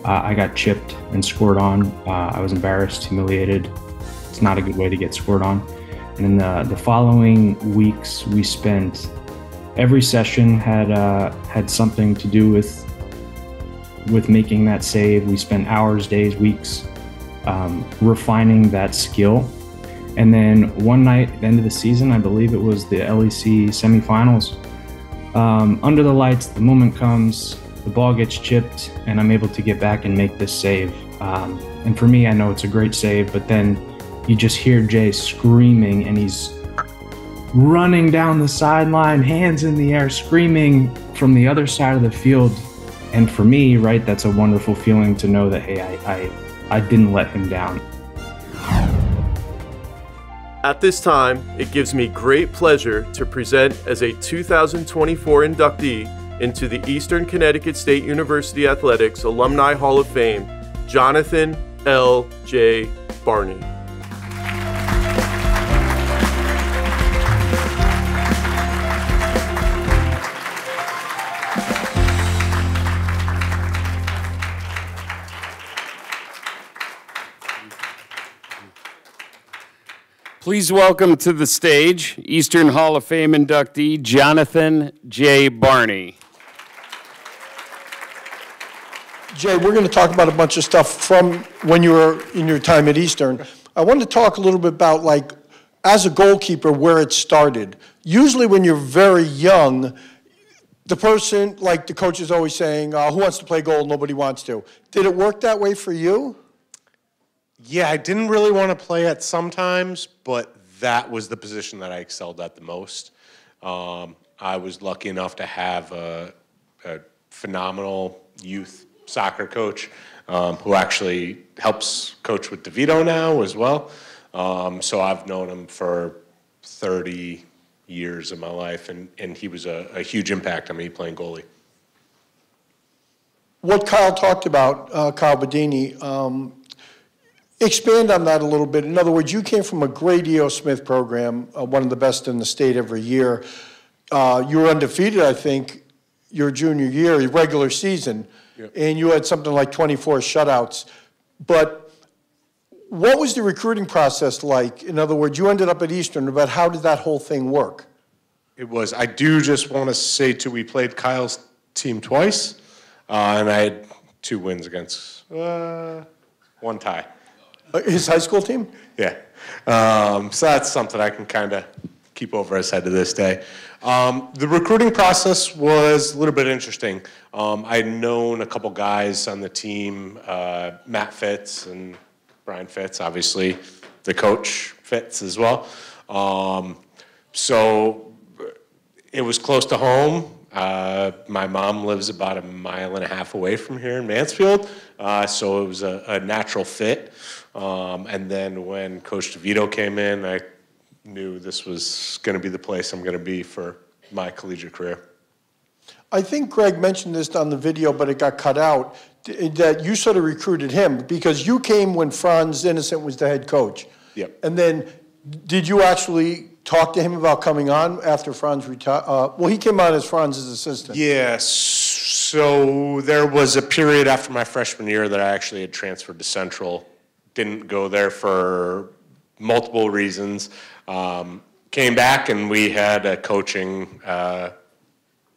I: I got chipped and scored on. I was embarrassed, humiliated. It's not a good way to get scored on. And in the following weeks, we spent, every session had something to do with making that save. We spent hours, days, weeks refining that skill. And then one night at the end of the season, I believe it was the LEC semifinals, under the lights, the moment comes, the ball gets chipped, and I'm able to get back and make this save. And for me, I know it's a great save, but then you just hear Jay screaming, and he's running down the sideline, hands in the air, screaming from the other side of the field. And for me, right, that's a wonderful feeling to know that, hey, I didn't let him down.
F: At this time, it gives me great pleasure to present as a 2024 inductee into the Eastern Connecticut State University Athletics Alumni Hall of Fame, Jonathan L. J. Barney.
A: Please welcome to the stage Eastern Hall of Fame inductee Jonathan J. Barney.
E: Jay, we're going to talk about a bunch of stuff from when you were in your time at Eastern. I wanted to talk a little bit about, like, as a goalkeeper, where it started. Usually when you're very young, the person, like the coach is always saying, who wants to play goal? Nobody wants to. Did it work that way for you?
J: Yeah, I didn't really want to play it sometimes, but that was the position that I excelled at the most. I was lucky enough to have a phenomenal youth soccer coach who actually helps coach with DeVito now as well. So I've known him for 30 years of my life, and he was a huge impact on me playing goalie.
E: What Kyle talked about, Kyle Bedini, expand on that a little bit. In other words, you came from a great E.O. Smith program, one of the best in the state every year. You were undefeated, I think, your junior year, your regular season, yep. And you had something like 24 shutouts. But what was the recruiting process like? In other words, you ended up at Eastern, but how did that whole thing work?
J: It was, I do just want to say, too, we played Kyle's team twice, and I had 2 wins against 1 tie.
E: His high school team?
J: Yeah. So that's something I can kind of keep over his head to this day. The recruiting process was a little bit interesting. I'd known a couple guys on the team, Matt Fitz and Brian Fitz, obviously the coach Fitz as well. So it was close to home. My mom lives about 1.5 miles away from here in Mansfield, so it was a natural fit. And then when Coach DeVito came in, I knew this was going to be the place I'm going to be for my collegiate career.
E: I think Greg mentioned this on the video, but it got cut out, that you sort of recruited him because you came when Franz Innocent was the head coach.
J: Yep.
E: And then did you actually talk to him about coming on after Franz retired? Well, he came on as Franz's assistant.
J: Yes. So there was a period after my freshman year that I actually had transferred to Central. Didn't go there for multiple reasons. Came back and we had a coaching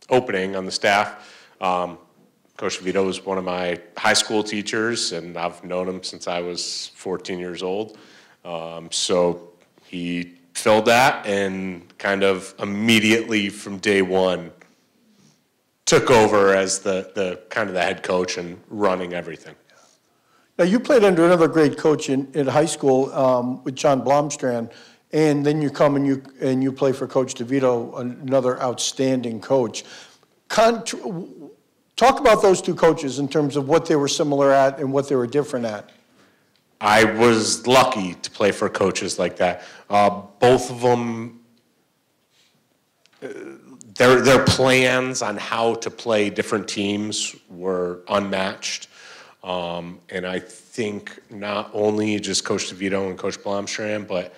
J: opening on the staff. Coach Vito was one of my high school teachers, and I've known him since I was 14 years old. So he filled that and kind of immediately from day one took over as the kind of the head coach and running everything.
E: Now, you played under another great coach in high school with John Blomstrand, and then you come and you play for Coach DeVito, another outstanding coach. Talk about those two coaches in terms of what they were similar at and what they were different at.
J: I was lucky to play for coaches like that. Both of them, their plans on how to play different teams were unmatched. And I think not only just Coach DeVito and Coach Blomstrand, but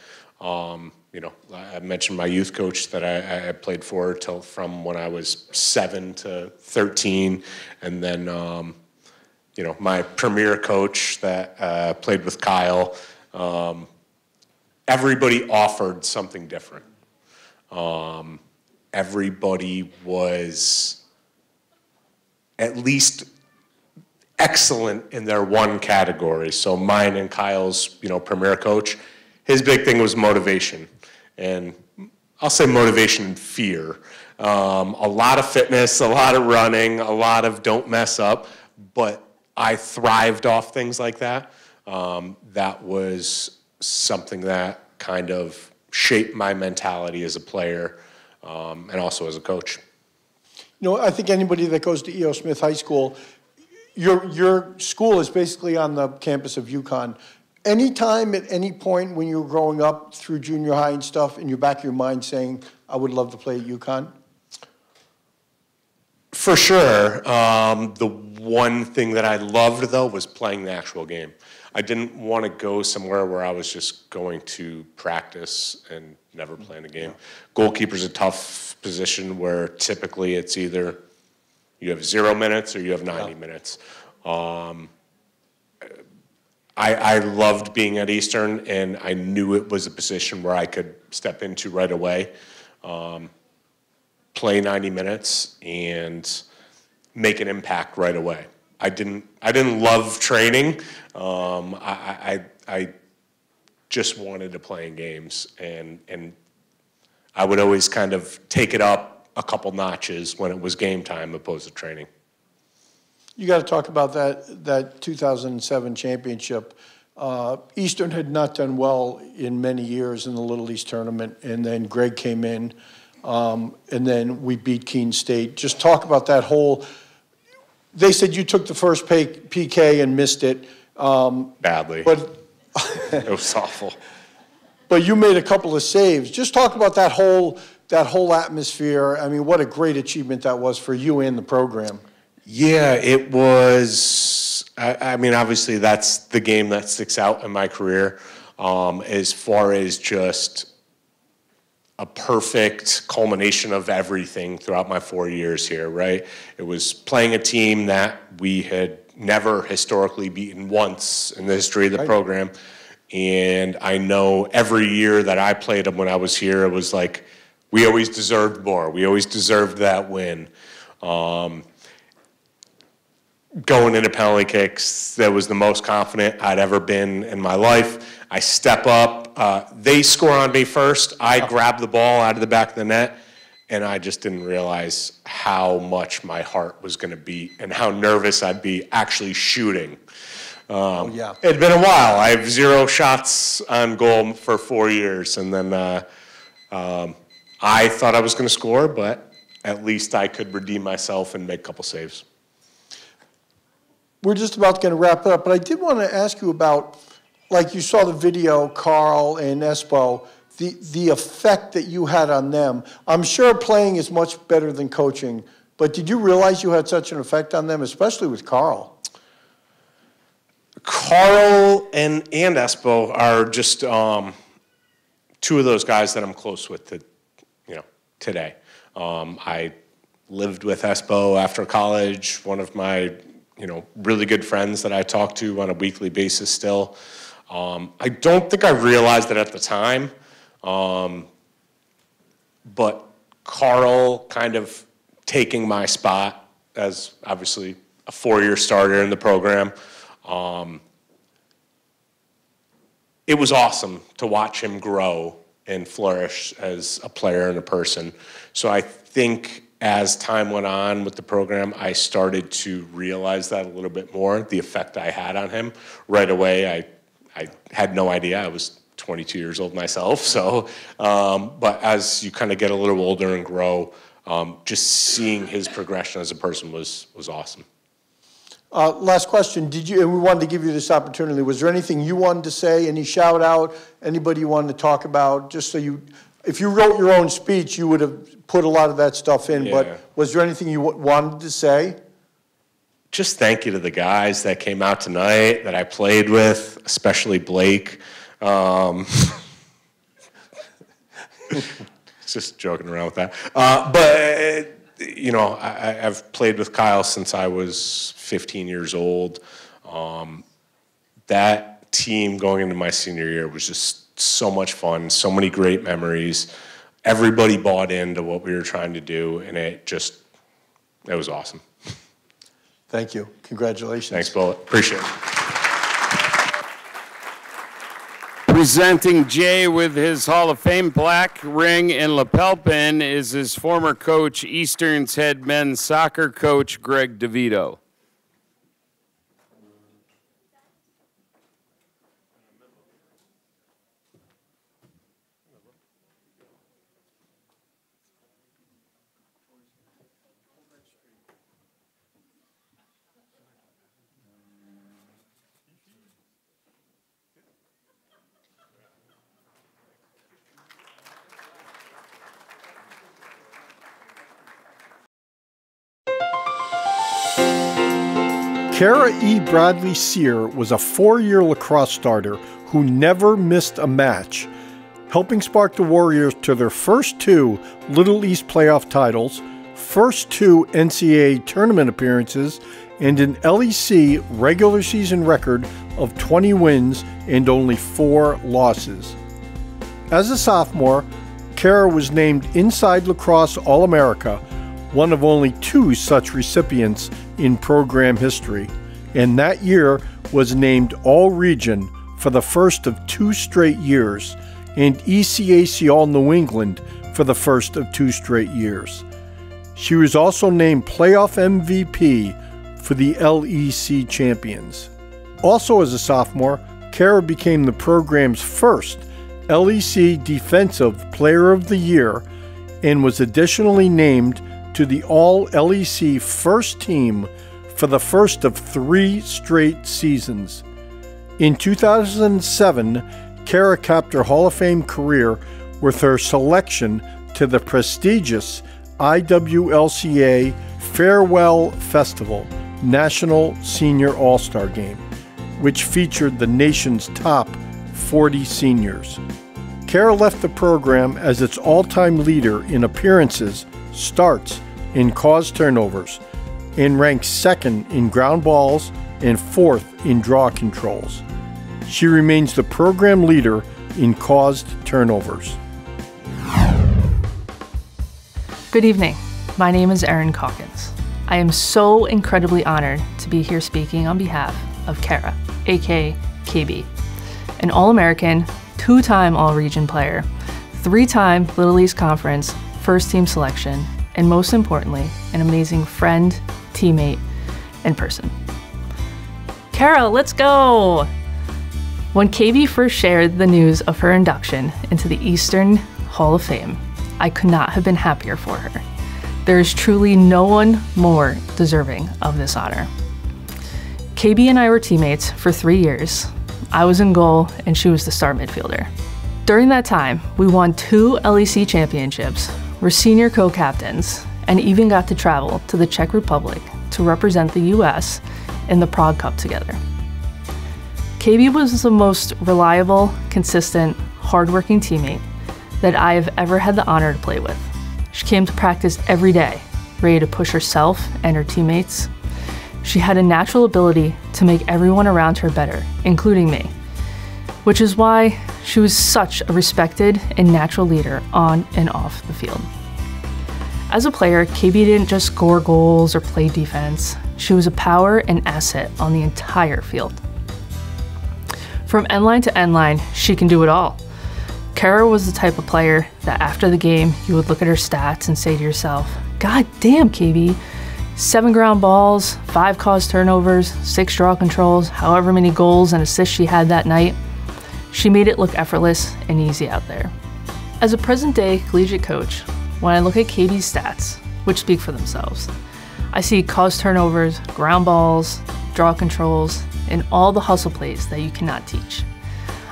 J: you know, I mentioned my youth coach that I played for from when I was 7 to 13, and then you know, my premier coach that played with Kyle. Everybody offered something different. Everybody was at least excellent in their one category. So mine and Kyle's, you know, premier coach, his big thing was motivation. And I'll say motivation and fear. A lot of fitness, a lot of running, a lot of don't mess up, but I thrived off things like that. That was something that kind of shaped my mentality as a player and also as a coach.
E: You know, I think anybody that goes to E.O. Smith High School, your school is basically on the campus of UConn. Any time at any point when you were growing up through junior high and stuff, in your back of your mind saying, I would love to play at UConn?
J: For sure. The one thing that I loved, though, was playing the actual game. I didn't want to go somewhere where I was just going to practice and never playing a game. Goalkeeper's a tough position where typically it's either you have 0 minutes or you have 90 minutes. I loved being at Eastern, and I knew it was a position where I could step into right away, play 90 minutes, and make an impact right away. I didn't love training. I just wanted to play in games, and I would always kind of take it up a couple notches when it was game time opposed to training.
E: You got to talk about that 2007 championship. Eastern had not done well in many years in the Little East tournament, and then Greg came in, and then we beat Keene State. Just talk about that whole. They said you took the first PK and missed it.
J: Badly.
E: But
J: it was awful.
E: But you made a couple of saves. Just talk about that whole atmosphere. I mean, what a great achievement that was for you and the program.
J: Yeah, it was. I mean, obviously, that's the game that sticks out in my career as far as just a perfect culmination of everything throughout my 4 years here, right? It was playing a team that we had never historically beaten once in the history of the program. And I know every year that I played them when I was here, it was like we always deserved more. We always deserved that win. Going into penalty kicks, that was the most confident I'd ever been in my life. I step up. They score on me first. I grab the ball out of the back of the net, and I just didn't realize how much my heart was going to beat and how nervous I'd be actually shooting.
E: Yeah.
J: It had been a while. I have 0 shots on goal for 4 years, and then I thought I was going to score, but at least I could redeem myself and make a couple saves.
E: We're just about going to wrap it up, but I did want to ask you about, like you saw the video, Carl and Espo, the effect that you had on them. I'm sure playing is much better than coaching, but did you realize you had such an effect on them, especially with Carl?
J: Carl and Espo are just 2 of those guys that I'm close with today. I lived with Espo after college, one of my really good friends that I talk to on a weekly basis still. I don't think I realized it at the time, but Carl kind of taking my spot as obviously a 4-year starter in the program. It was awesome to watch him grow and flourish as a player and a person. So I think as time went on with the program, I started to realize that a little bit more, the effect I had on him. Right away, I had no idea. I was 22 years old myself. So, but as you kind of get a little older and grow, just seeing his progression as a person was awesome.
E: Last question, and we wanted to give you this opportunity, was there anything you wanted to say, any shout out, anybody you wanted to talk about, just so if you wrote your own speech, you would have put a lot of that stuff in, but was there anything you wanted to say?
J: Just thank you to the guys that came out tonight, that I played with, especially Blake. Just joking around with that. But I've played with Kyle since I was 15 years old. That team going into my senior year was just so much fun, so many great memories. Everybody bought into what we were trying to do, and it was awesome.
E: Thank you. Congratulations.
J: Thanks, Bullet. Appreciate it.
A: Presenting Jay with his Hall of Fame plaque, ring, and lapel pin is his former coach, Eastern's head men's soccer coach, Greg DeVito.
E: Kara E. Bradley Sear was a 4-year lacrosse starter who never missed a match, helping spark the Warriors to their first 2 Little East playoff titles, first 2 NCAA tournament appearances, and an LEC regular season record of 20 wins and only 4 losses. As a sophomore, Kara was named Inside Lacrosse All-America, one of only 2 such recipients in program history, and that year was named All-Region for the first of 2 straight years, and ECAC All-New England for the first of 2 straight years. She was also named Playoff MVP for the LEC champions. Also as a sophomore, Kara became the program's first LEC Defensive Player of the Year and was additionally named to the All-LEC first team for the first of 3 straight seasons. In 2007, Kara capped her Hall of Fame career with her selection to the prestigious IWLCA Farewell Festival National Senior All-Star Game, which featured the nation's top 40 seniors. Kara left the program as its all-time leader in appearances, starts, and caused turnovers, and ranked 2nd in ground balls and 4th in draw controls. She remains the program leader in caused turnovers.
K: Good evening. My name is Erin Calkins. I am so incredibly honored to be here speaking on behalf of Kara, aka KB, an All-American, 2-time All-Region player, 3-time Little East Conference first team selection, and most importantly, an amazing friend, teammate, and person. Kara, let's go! When KB first shared the news of her induction into the Eastern Hall of Fame, I could not have been happier for her. There is truly no one more deserving of this honor. KB and I were teammates for 3 years. I was in goal and she was the star midfielder. During that time, we won 2 LEC championships, were senior co-captains, and even got to travel to the Czech Republic to represent the US in the Prague Cup together. KB was the most reliable, consistent, hardworking teammate that I have ever had the honor to play with. She came to practice every day, ready to push herself and her teammates. She had a natural ability to make everyone around her better, including me, which is why she was such a respected and natural leader on and off the field. As a player, KB didn't just score goals or play defense. She was a power and asset on the entire field. From end line to end line, she can do it all. Kara was the type of player that after the game, you would look at her stats and say to yourself, God damn, KB, 7 ground balls, 5 caused turnovers, 6 draw controls, however many goals and assists she had that night. She made it look effortless and easy out there. As a present-day collegiate coach, when I look at KB's stats, which speak for themselves, I see caused turnovers, ground balls, draw controls, and all the hustle plays that you cannot teach.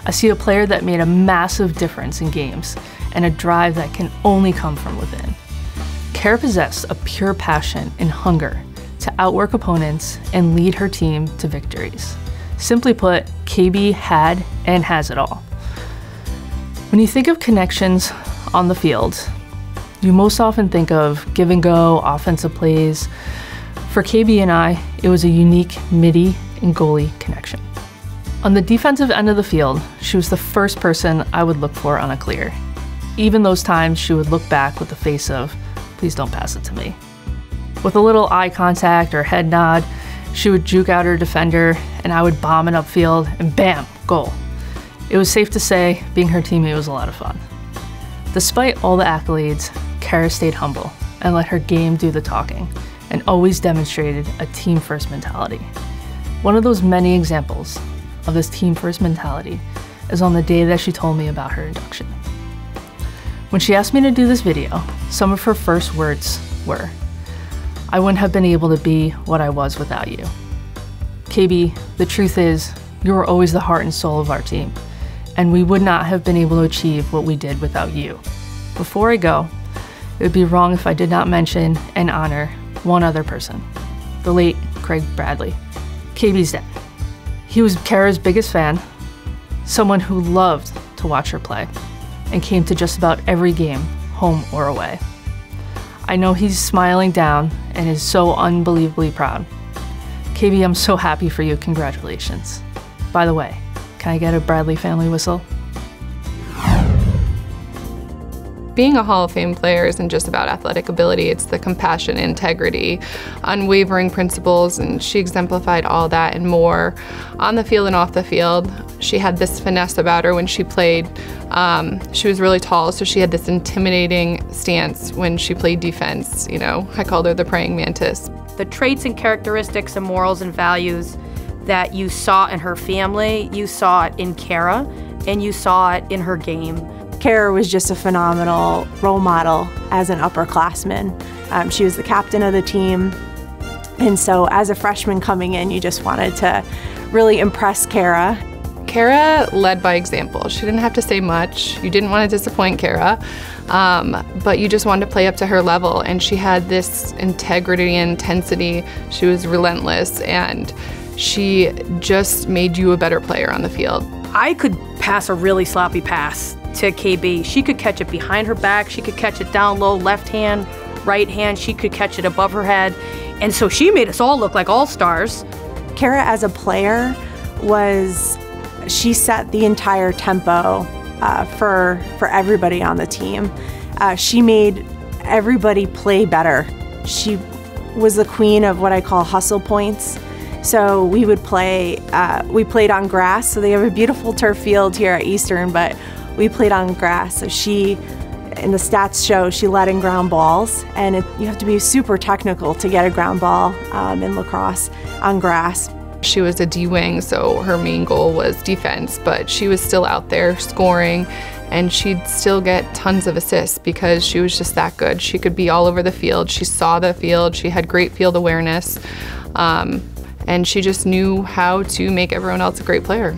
K: I see a player that made a massive difference in games and a drive that can only come from within. Kara possessed a pure passion and hunger to outwork opponents and lead her team to victories. Simply put, KB had and has it all. When you think of connections on the field, you most often think of give and go, offensive plays. For KB and I, it was a unique midi and goalie connection. On the defensive end of the field, she was the first person I would look for on a clear. Even those times she would look back with the face of, please don't pass it to me. With a little eye contact or head nod, she would juke out her defender and I would bomb it upfield and bam, goal. It was safe to say being her teammate was a lot of fun. Despite all the accolades, Kara stayed humble and let her game do the talking and always demonstrated a team-first mentality. One of those many examples of this team-first mentality is on the day that she told me about her induction. When she asked me to do this video, some of her first words were, I wouldn't have been able to be what I was without you. KB, the truth is, you were always the heart and soul of our team, and we would not have been able to achieve what we did without you. Before I go, it would be wrong if I did not mention and honor one other person, the late Craig Bradley, KB's dad. He was Kara's biggest fan, someone who loved to watch her play, and came to just about every game, home or away. I know he's smiling down and is so unbelievably proud. KB, I'm so happy for you, congratulations. By the way, can I get a Bradley family whistle?
L: Being a Hall of Fame player isn't just about athletic ability, it's the compassion, integrity, unwavering principles, and she exemplified all that and more on the field and off the field. She had this finesse about her when she played. She was really tall, so she had this intimidating stance when she played defense. You know, I called her the praying mantis.
M: The traits and characteristics and morals and values that you saw in her family, you saw it in Kara, and you saw it in her game.
N: Kara was just a phenomenal role model as an upperclassman. She was the captain of the team, and so as a freshman coming in, you just wanted to really impress Kara.
L: Kara led by example. She didn't have to say much. You didn't want to disappoint Kara, but you just wanted to play up to her level, and she had this integrity and intensity. She was relentless, and she just made you a better player on the field.
M: I could pass a really sloppy pass to KB. She could catch it behind her back, she could catch it down low, left hand, right hand, she could catch it above her head. And so she made us all look like all-stars.
N: Kara as a player she set the entire tempo for everybody on the team. She made everybody play better. She was the queen of what I call hustle points. So we would play, we played on grass, so they have a beautiful turf field here at Eastern, but we played on grass. So in the stats show, she led in ground balls, and you have to be super technical to get a ground ball in lacrosse on grass.
L: She was a D-wing, so her main goal was defense, but she was still out there scoring, and she'd still get tons of assists because she was just that good. She could be all over the field. She saw the field. She had great field awareness, and she just knew how to make everyone else a great player.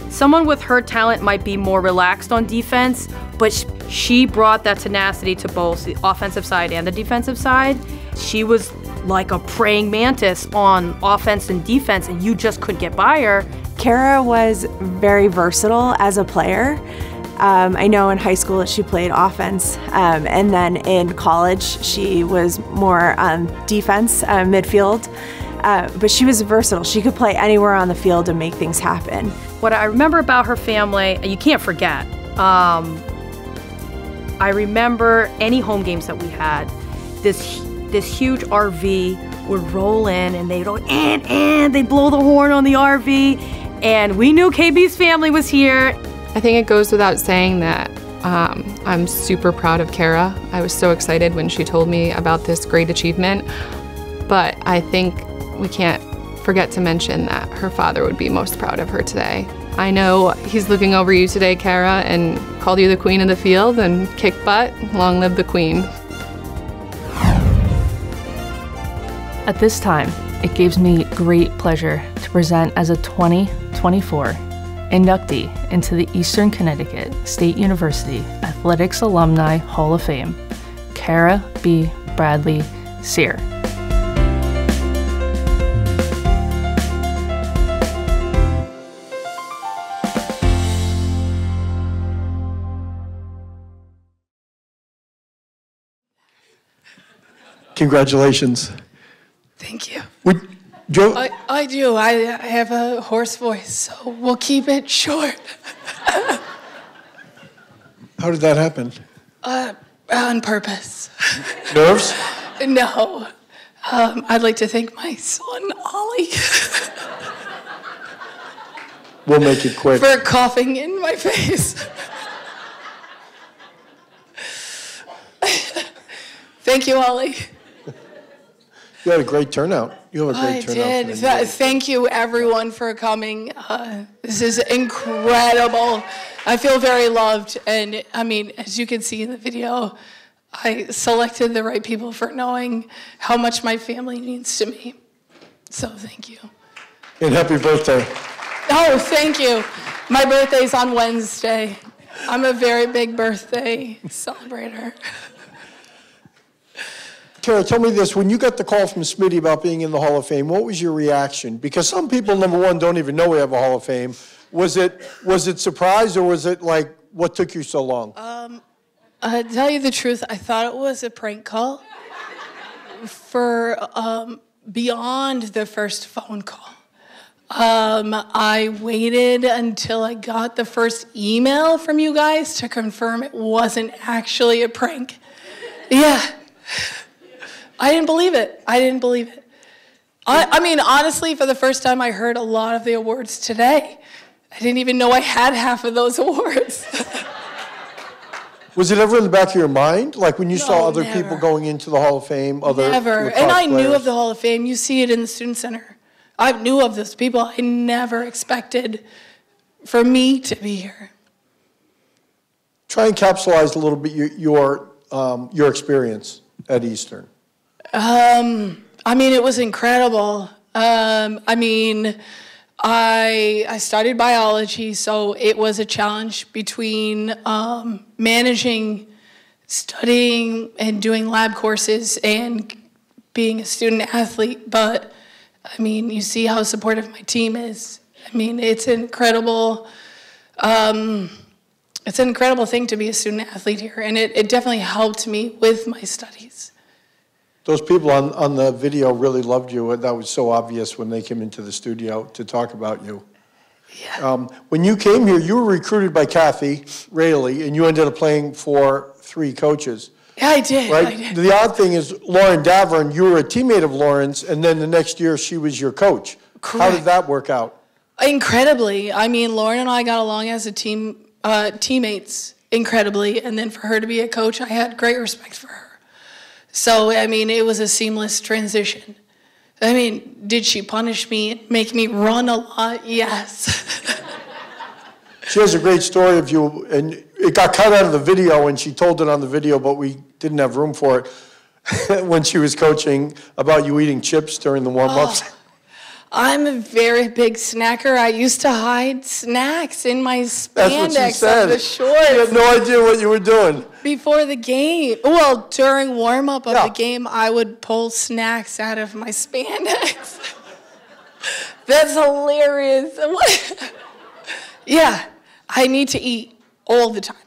M: Someone with her talent might be more relaxed on defense, but she brought that tenacity to both the offensive side and the defensive side. She was like a praying mantis on offense and defense, and you just couldn't get by her.
N: Kara was very versatile as a player. I know in high school she played offense, and then in college she was more defense, midfield. But she was versatile. She could play anywhere on the field and make things happen.
M: What I remember about her family, you can't forget. I remember any home games that we had, this huge RV would roll in and they'd go, and they'd blow the horn on the RV, and we knew KB's family was here.
L: I think it goes without saying that I'm super proud of Kara. I was so excited when she told me about this great achievement, but I think we can't forget to mention that her father would be most proud of her today. I know he's looking over you today, Kara, and called you the queen of the field and kick butt. Long live the queen.
K: At this time, it gives me great pleasure to present as a 2024 inductee into the Eastern Connecticut State University Athletics Alumni Hall of Fame, Kara B. Bradley Sear.
E: Congratulations.
O: Thank you.
E: Joe?
O: I do. I have a hoarse voice, so we'll keep it short.
E: How did that happen?
O: On purpose.
E: Nerves?
O: No. I'd like to thank my son, Ollie,
E: We'll make it quick.
O: for coughing in my face. Thank you, Ollie.
E: You had a great turnout. You have a great turnout.
O: I did. Thank you, everyone, for coming. This is incredible. I feel very loved. And, I mean, as you can see in the video, I selected the right people for knowing how much my family means to me. So thank you.
E: And happy birthday.
O: Oh, thank you. My birthday's on Wednesday. I'm a very big birthday celebrator.
E: Kara, tell me this. When you got the call from Smitty about being in the Hall of Fame, what was your reaction? Because some people, number one, don't even know we have a Hall of Fame. Was it surprise, or was it like, what took you so long?
O: To tell you the truth, I thought it was a prank call for beyond the first phone call. I waited until I got the first email from you guys to confirm it wasn't actually a prank. Yeah. I didn't believe it. I didn't believe it. I mean, honestly, for the first time, I heard a lot of the awards today. I didn't even know I had half of those awards.
E: Was it ever in the back of your mind? Like when you saw other
O: never.
E: people going into the Hall of Fame?
O: Never. And I knew of the Hall of Fame. You see it in the Student Center. I knew of those people. I never expected for me to be here.
E: Try and capsulize a little bit your experience at Eastern.
O: I mean, it was incredible. I mean, I studied biology, so it was a challenge between managing, studying, and doing lab courses and being a student athlete. But, I mean, you see how supportive my team is. I mean, it's incredible. It's an incredible thing to be a student athlete here, and it definitely helped me with my studies.
E: Those people on the video really loved you. That was so obvious when they came into the studio to talk about you. Yeah. When you came here, you were recruited by Kathy Rayleigh, and you ended up playing for 3 coaches.
O: Yeah, I did.
E: Right?
O: I did.
E: The odd thing is, Lauren Davern, you were a teammate of Lauren's, and then the next year she was your coach.
O: Correct.
E: How did that work out?
O: Incredibly. I mean, Lauren and I got along as a team, teammates incredibly, and then for her to be a coach, I had great respect for her. So, I mean, it was a seamless transition. I mean, did she punish me, make me run a lot? Yes.
E: She has a great story of you, and it got cut out of the video, and she told it on the video, but we didn't have room for it when she was coaching, about you eating chips during the warm-ups.
O: Oh, I'm a very big snacker. I used to hide snacks in my spandex of the shorts.
E: You had no idea what you were doing.
O: Before the game, well, during warm-up of the game, I would pull snacks out of my spandex. That's hilarious. Yeah, I need to eat all the time.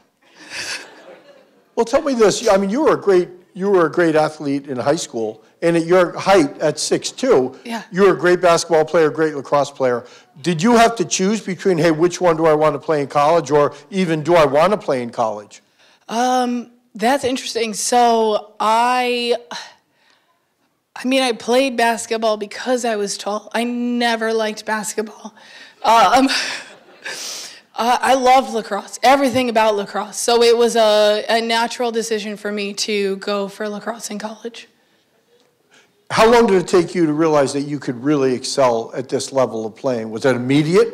E: Well, tell me this. I mean, you were a great athlete in high school, and at your height, at 6'2", you were a great basketball player, great lacrosse player. Did you have to choose between, hey, which one do I want to play in college, or even do I want to play in college?
O: That's interesting. So I played basketball because I was tall. I never liked basketball. I loved lacrosse, everything about lacrosse. So it was a natural decision for me to go for lacrosse in college.
E: How long did it take you to realize that you could really excel at this level of playing? Was that immediate?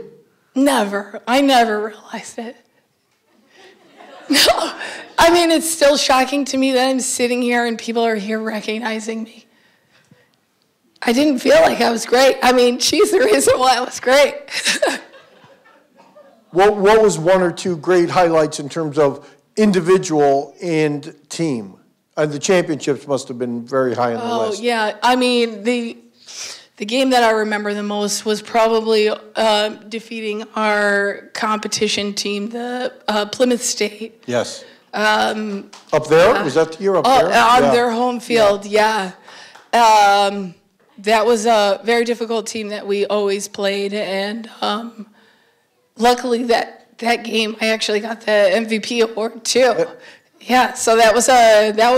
O: Never. I never realized it. No. I mean, it's still shocking to me that I'm sitting here and people are here recognizing me. I didn't feel like I was great. I mean, she's the reason why I was great.
E: What was one or two great highlights in terms of individual and team? The championships must have been very high on the list.
O: Oh, yeah. I mean, the game that I remember the most was probably defeating our competition team, the Plymouth State.
E: Yes. Up there? Was that the year up there?
O: On their home field, yeah. That was a very difficult team that we always played, and luckily that game I actually got the MVP award too. Yeah, so that was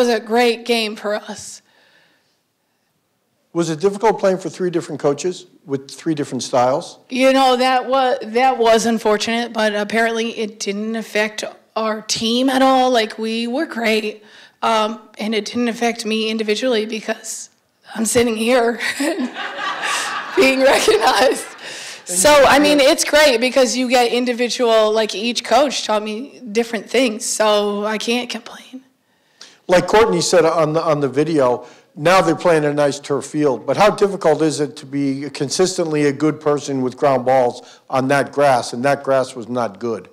O: a great game for us.
E: Was it difficult playing for 3 different coaches with 3 different styles?
O: You know, that was unfortunate, but apparently it didn't affect our team at all. Like, we were great, and it didn't affect me individually because I'm sitting here being recognized. So, I mean, it's great because you get individual, like each coach taught me different things, so I can't complain.
E: Like Courtney said on the video, now they're playing a nice turf field, but how difficult is it to be consistently a good person with ground balls on that grass, and that grass was not good?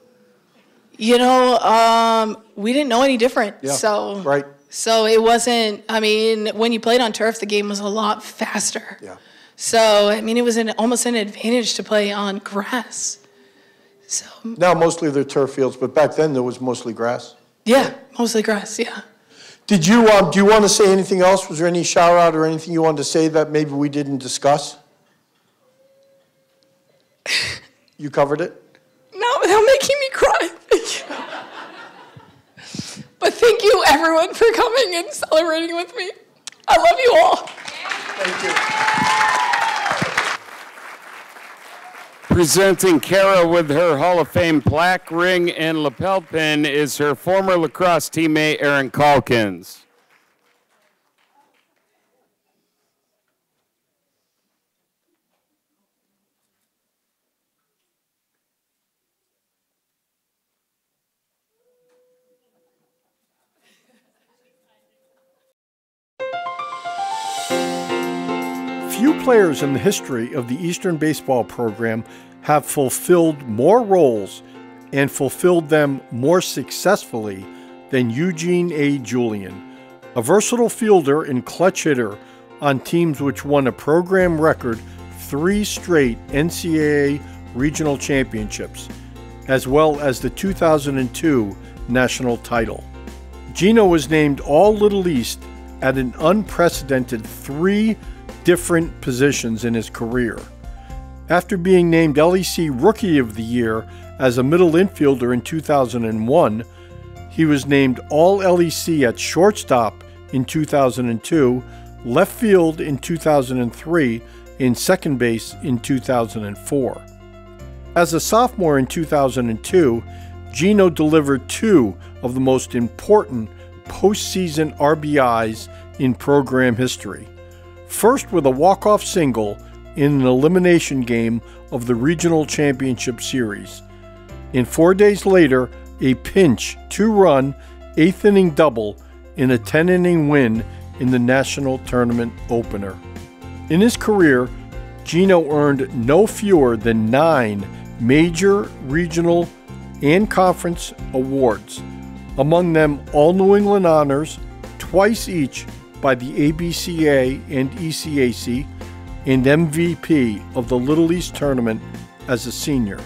O: You know, we didn't know any different, so
E: right.
O: So it wasn't, I mean, when you played on turf, the game was a lot faster.
E: Yeah.
O: So, I mean, it was almost an advantage to play on grass. So
E: now mostly they're turf fields, but back then there was mostly grass.
O: Yeah, mostly grass, yeah.
E: Did you, do you want to say anything else? Was there any shout out or anything you wanted to say that maybe we didn't discuss? You covered it?
O: No, without making me cry. Thank you. But thank you, everyone, for coming and celebrating with me. I love you all.
E: Thank you.
A: Presenting Kara with her Hall of Fame plaque, ring, and lapel pin is her former lacrosse teammate, Erin Calkins.
E: Few players in the history of the Eastern baseball program have fulfilled more roles and fulfilled them more successfully than Eugene A. Julian, a versatile fielder and clutch hitter on teams which won a program record 3 straight NCAA regional championships, as well as the 2002 national title. Gino was named All-Little East at an unprecedented 3 different positions in his career. After being named LEC Rookie of the Year as a middle infielder in 2001, he was named All-LEC at shortstop in 2002, left field in 2003, and second base in 2004. As a sophomore in 2002, Gino delivered 2 of the most important postseason RBIs in program history. first with a walk-off single in an elimination game of the Regional Championship Series. And 4 days later, a pinch, 2-run, 8th-inning double in a 10-inning win in the National Tournament opener. In his career, Gino earned no fewer than 9 major, regional, and conference awards, among them all New England honors, twice each by the ABCA and ECAC, and MVP of the Little East Tournament as a senior.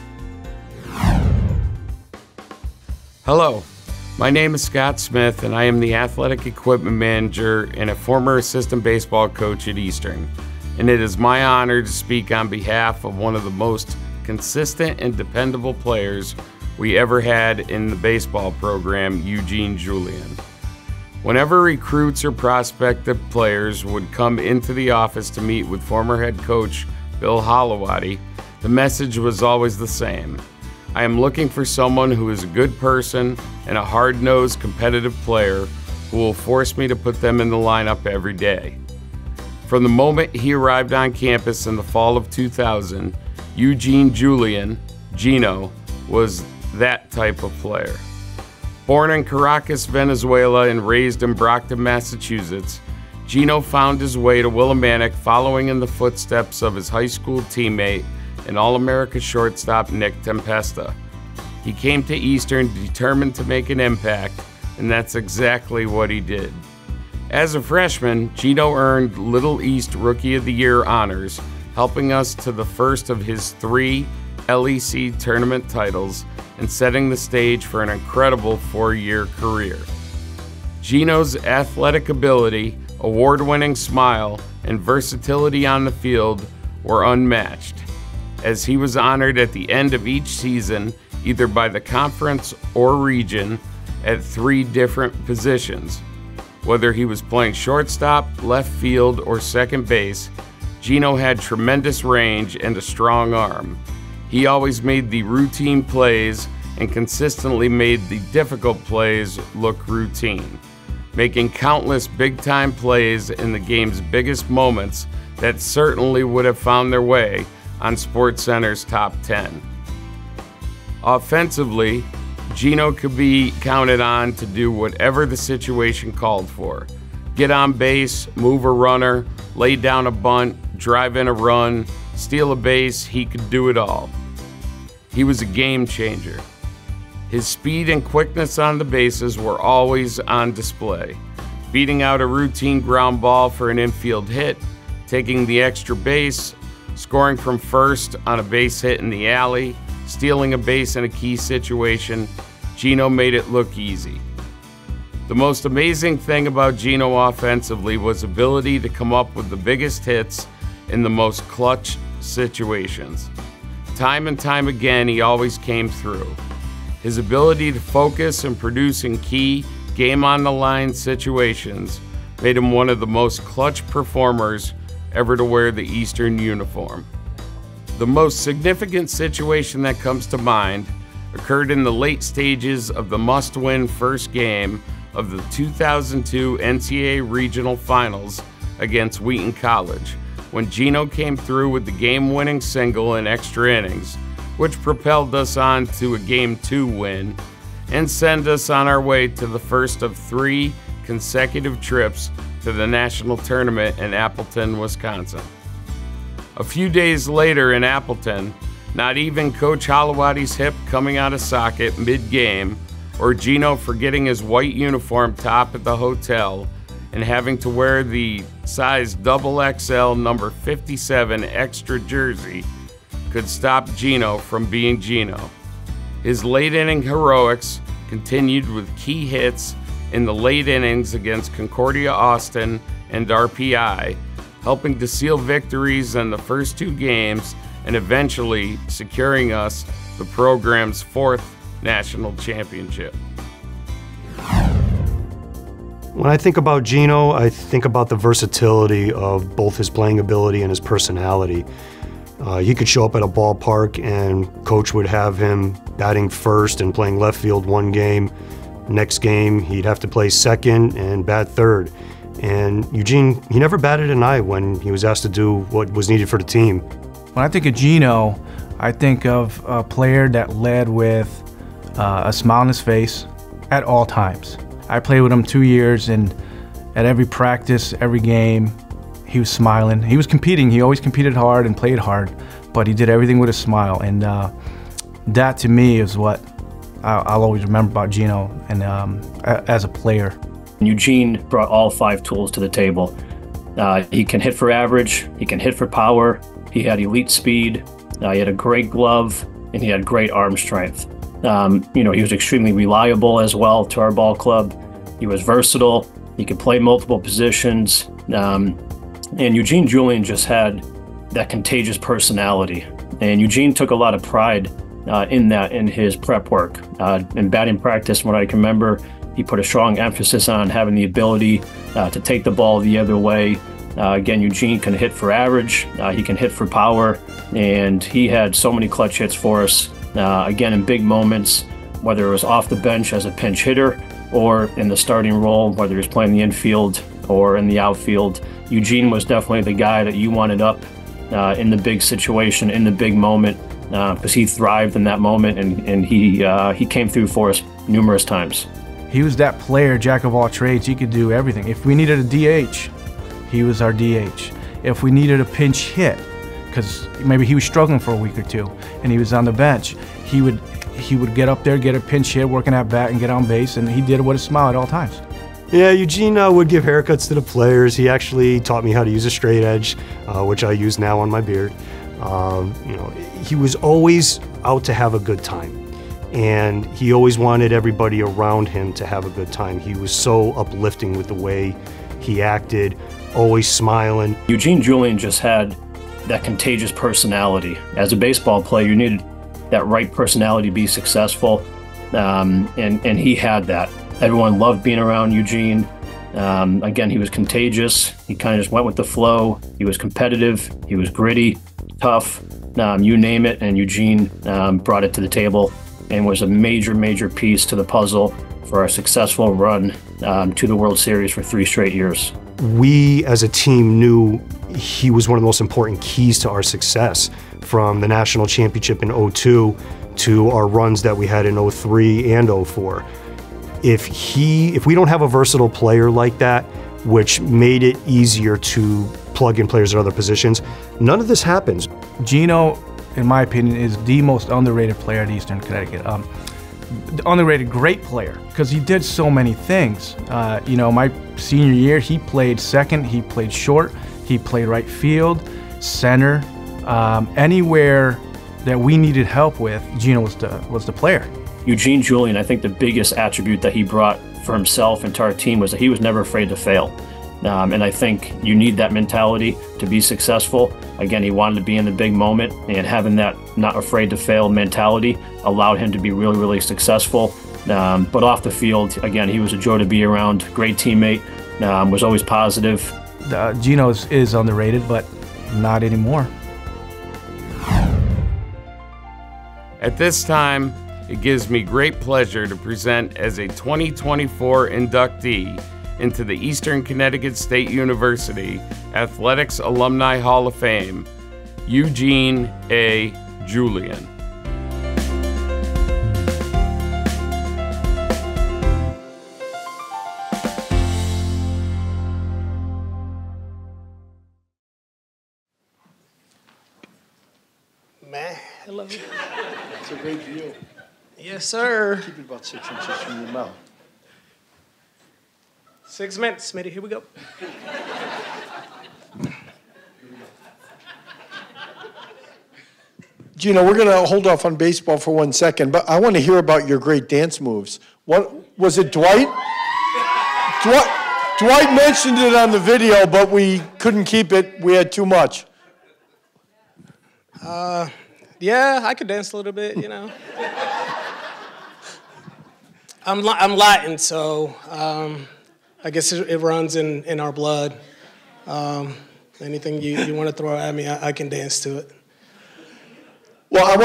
A: Hello, my name is Scott Smith, and I am the athletic equipment manager and a former assistant baseball coach at Eastern. And it is my honor to speak on behalf of one of the most consistent and dependable players we ever had in the baseball program, Eugene Julian. Whenever recruits or prospective players would come into the office to meet with former head coach Bill Holowati, the message was always the same. I am looking for someone who is a good person and a hard-nosed competitive player who will force me to put them in the lineup every day. From the moment he arrived on campus in the fall of 2000, Eugene Julian, Gino, was that type of player. Born in Caracas, Venezuela, and raised in Brockton, Massachusetts, Gino found his way to Willimantic following in the footsteps of his high school teammate and All-America shortstop Nick Tempesta. He came to Eastern determined to make an impact, and that's exactly what he did. As a freshman, Gino earned Little East Rookie of the Year honors, helping us to the first of his 3 LEC tournament titles and setting the stage for an incredible 4-year career. Gino's athletic ability, award-winning smile, and versatility on the field were unmatched, as he was honored at the end of each season either by the conference or region at 3 different positions. Whether he was playing shortstop, left field, or second base, Gino had tremendous range and a strong arm. He always made the routine plays and consistently made the difficult plays look routine, making countless big-time plays in the game's biggest moments that certainly would have found their way on SportsCenter's top 10. Offensively, Gino could be counted on to do whatever the situation called for. Get on base, move a runner, lay down a bunt, drive in a run, steal a base, he could do it all. He was a game changer. His speed and quickness on the bases were always on display. Beating out a routine ground ball for an infield hit, taking the extra base, scoring from first on a base hit in the alley, stealing a base in a key situation, Gino made it look easy. The most amazing thing about Gino offensively was ability to come up with the biggest hits in the most clutch situations. Time and time again, he always came through. His ability to focus and produce in key, game-on-the-line situations made him one of the most clutch performers ever to wear the Eastern uniform. The most significant situation that comes to mind occurred in the late stages of the must-win first game of the 2002 NCAA Regional Finals against Wheaton College, when Gino came through with the game-winning single in extra innings, which propelled us on to a Game 2 win and sent us on our way to the first of 3 consecutive trips to the national tournament in Appleton, Wisconsin. A few days later in Appleton, not even Coach Holowati's hip coming out of socket mid-game, or Gino forgetting his white uniform top at the hotel and having to wear the size XXL number 57 extra jersey could stop Gino from being Gino. His late inning heroics continued with key hits in the late innings against Concordia Austin and RPI, helping to seal victories in the first 2 games and eventually securing us the program's 4th national championship.
P: When I think about Gino, I think about the versatility of both his playing ability and his personality. He could show up at a ballpark and coach would have him batting first and playing left field one game. Next game, he'd have to play second and bat third. And Eugene, he never batted an eye when he was asked to do what was needed for the team.
Q: When I think of Gino, I think of a player that led with a smile on his face at all times. I played with him 2 years, and at every practice, every game, he was smiling. He was competing. He always competed hard and played hard, but he did everything with a smile. And that, to me, is what I'll always remember about Gino and as a player.
B: Eugene brought all 5 tools to the table. He can hit for average, he can hit for power, he had elite speed, he had a great glove, and he had great arm strength. He was extremely reliable as well to our ball club. He was versatile, he could play multiple positions, and Eugene Julian just had that contagious personality. And Eugene took a lot of pride in that in his prep work. In batting practice, from what I can remember, he put a strong emphasis on having the ability to take the ball the other way. Again, Eugene can hit for average, he can hit for power, and he had so many clutch hits for us. Again, in big moments, whether it was off the bench as a pinch hitter or in the starting role, whether he was playing the infield or in the outfield, Eugene was definitely the guy that you wanted up in the big situation, in the big moment, because he thrived in that moment, and he came through for us numerous times.
Q: He was that player, jack of all trades. He could do everything. If we needed a DH, he was our DH. If we needed a pinch hit, because maybe he was struggling for a week or two and he was on the bench, he would get up there, get a pinch hit, working at bat, and get on base, and he did it with a smile at all times.
P: Yeah, Eugene would give haircuts to the players. He actually taught me how to use a straight edge, which I use now on my beard. He was always out to have a good time, and he always wanted everybody around him to have a good time. He was so uplifting with the way he acted, always smiling.
B: Eugene Julian just had that contagious personality. As a baseball player, you needed that right personality to be successful, and he had that. Everyone loved being around Eugene. Again, he was contagious. He kind of just went with the flow. He was competitive. He was gritty, tough, you name it, and Eugene brought it to the table and was a major, major piece to the puzzle for our successful run to the World Series for 3 straight years.
P: We as a team knew he was one of the most important keys to our success, from the national championship in '02 to our runs that we had in '03 and '04. If we don't have a versatile player like that, which made it easier to plug in players at other positions, none of this happens.
Q: Gino, in my opinion, is the most underrated player at Eastern Connecticut. Underrated great player, because he did so many things. My senior year, he played second, he played short, he played right field, center, anywhere that we needed help with, Gino was the player.
B: Eugene Julian, I think the biggest attribute that he brought for himself and to our team was that he was never afraid to fail. And I think you need that mentality to be successful. Again, he wanted to be in the big moment, and having that not afraid to fail mentality allowed him to be really, really successful. But off the field, again, he was a joy to be around, great teammate, was always positive.
Q: Gino is underrated, but not anymore.
A: At this time, it gives me great pleasure to present as a 2024 inductee into the Eastern Connecticut State University Athletics Alumni Hall of Fame, Eugene A. Julian.
R: Man, hello.
E: It's a great view.
R: Yes, sir.
E: Keep it about 6 inches from your mouth.
R: 6 minutes, Smitty. Here we go.
E: Gino, we're going to hold off on baseball for 1 second, but I want to hear about your great dance moves. What was it, Dwight? Dwight mentioned it on the video, but we couldn't keep it. We had too much.
R: Yeah, I could dance a little bit, you know. I'm Latin, so I guess it runs in our blood. Anything you want to throw at me, I can dance to it.
E: Well,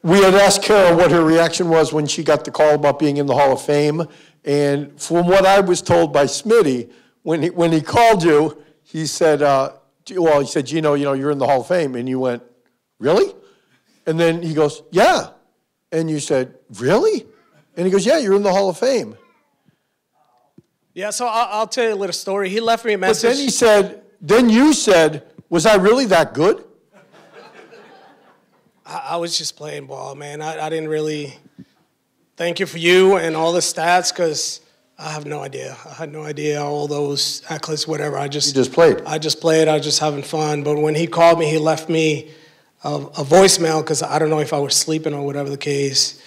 E: we had asked Kara what her reaction was when she got the call about being in the Hall of Fame, and from what I was told by Smitty, when he called you, he said, well, he said, Gino, you're in the Hall of Fame. And you went, really? And then he goes, yeah. And you said, really? And he goes, yeah, you're in the Hall of Fame.
R: Yeah, so I'll tell you a little story. He left me a message.
E: But then he said, then you said, was I really that good?
R: I was just playing ball, man. I didn't really thank you for you and all the stats because I have no idea. I had no idea all those accolades, whatever.
E: You just played.
R: I just played. I was just having fun. But when he called me, he left me a voicemail because I don't know if I was sleeping or whatever the case.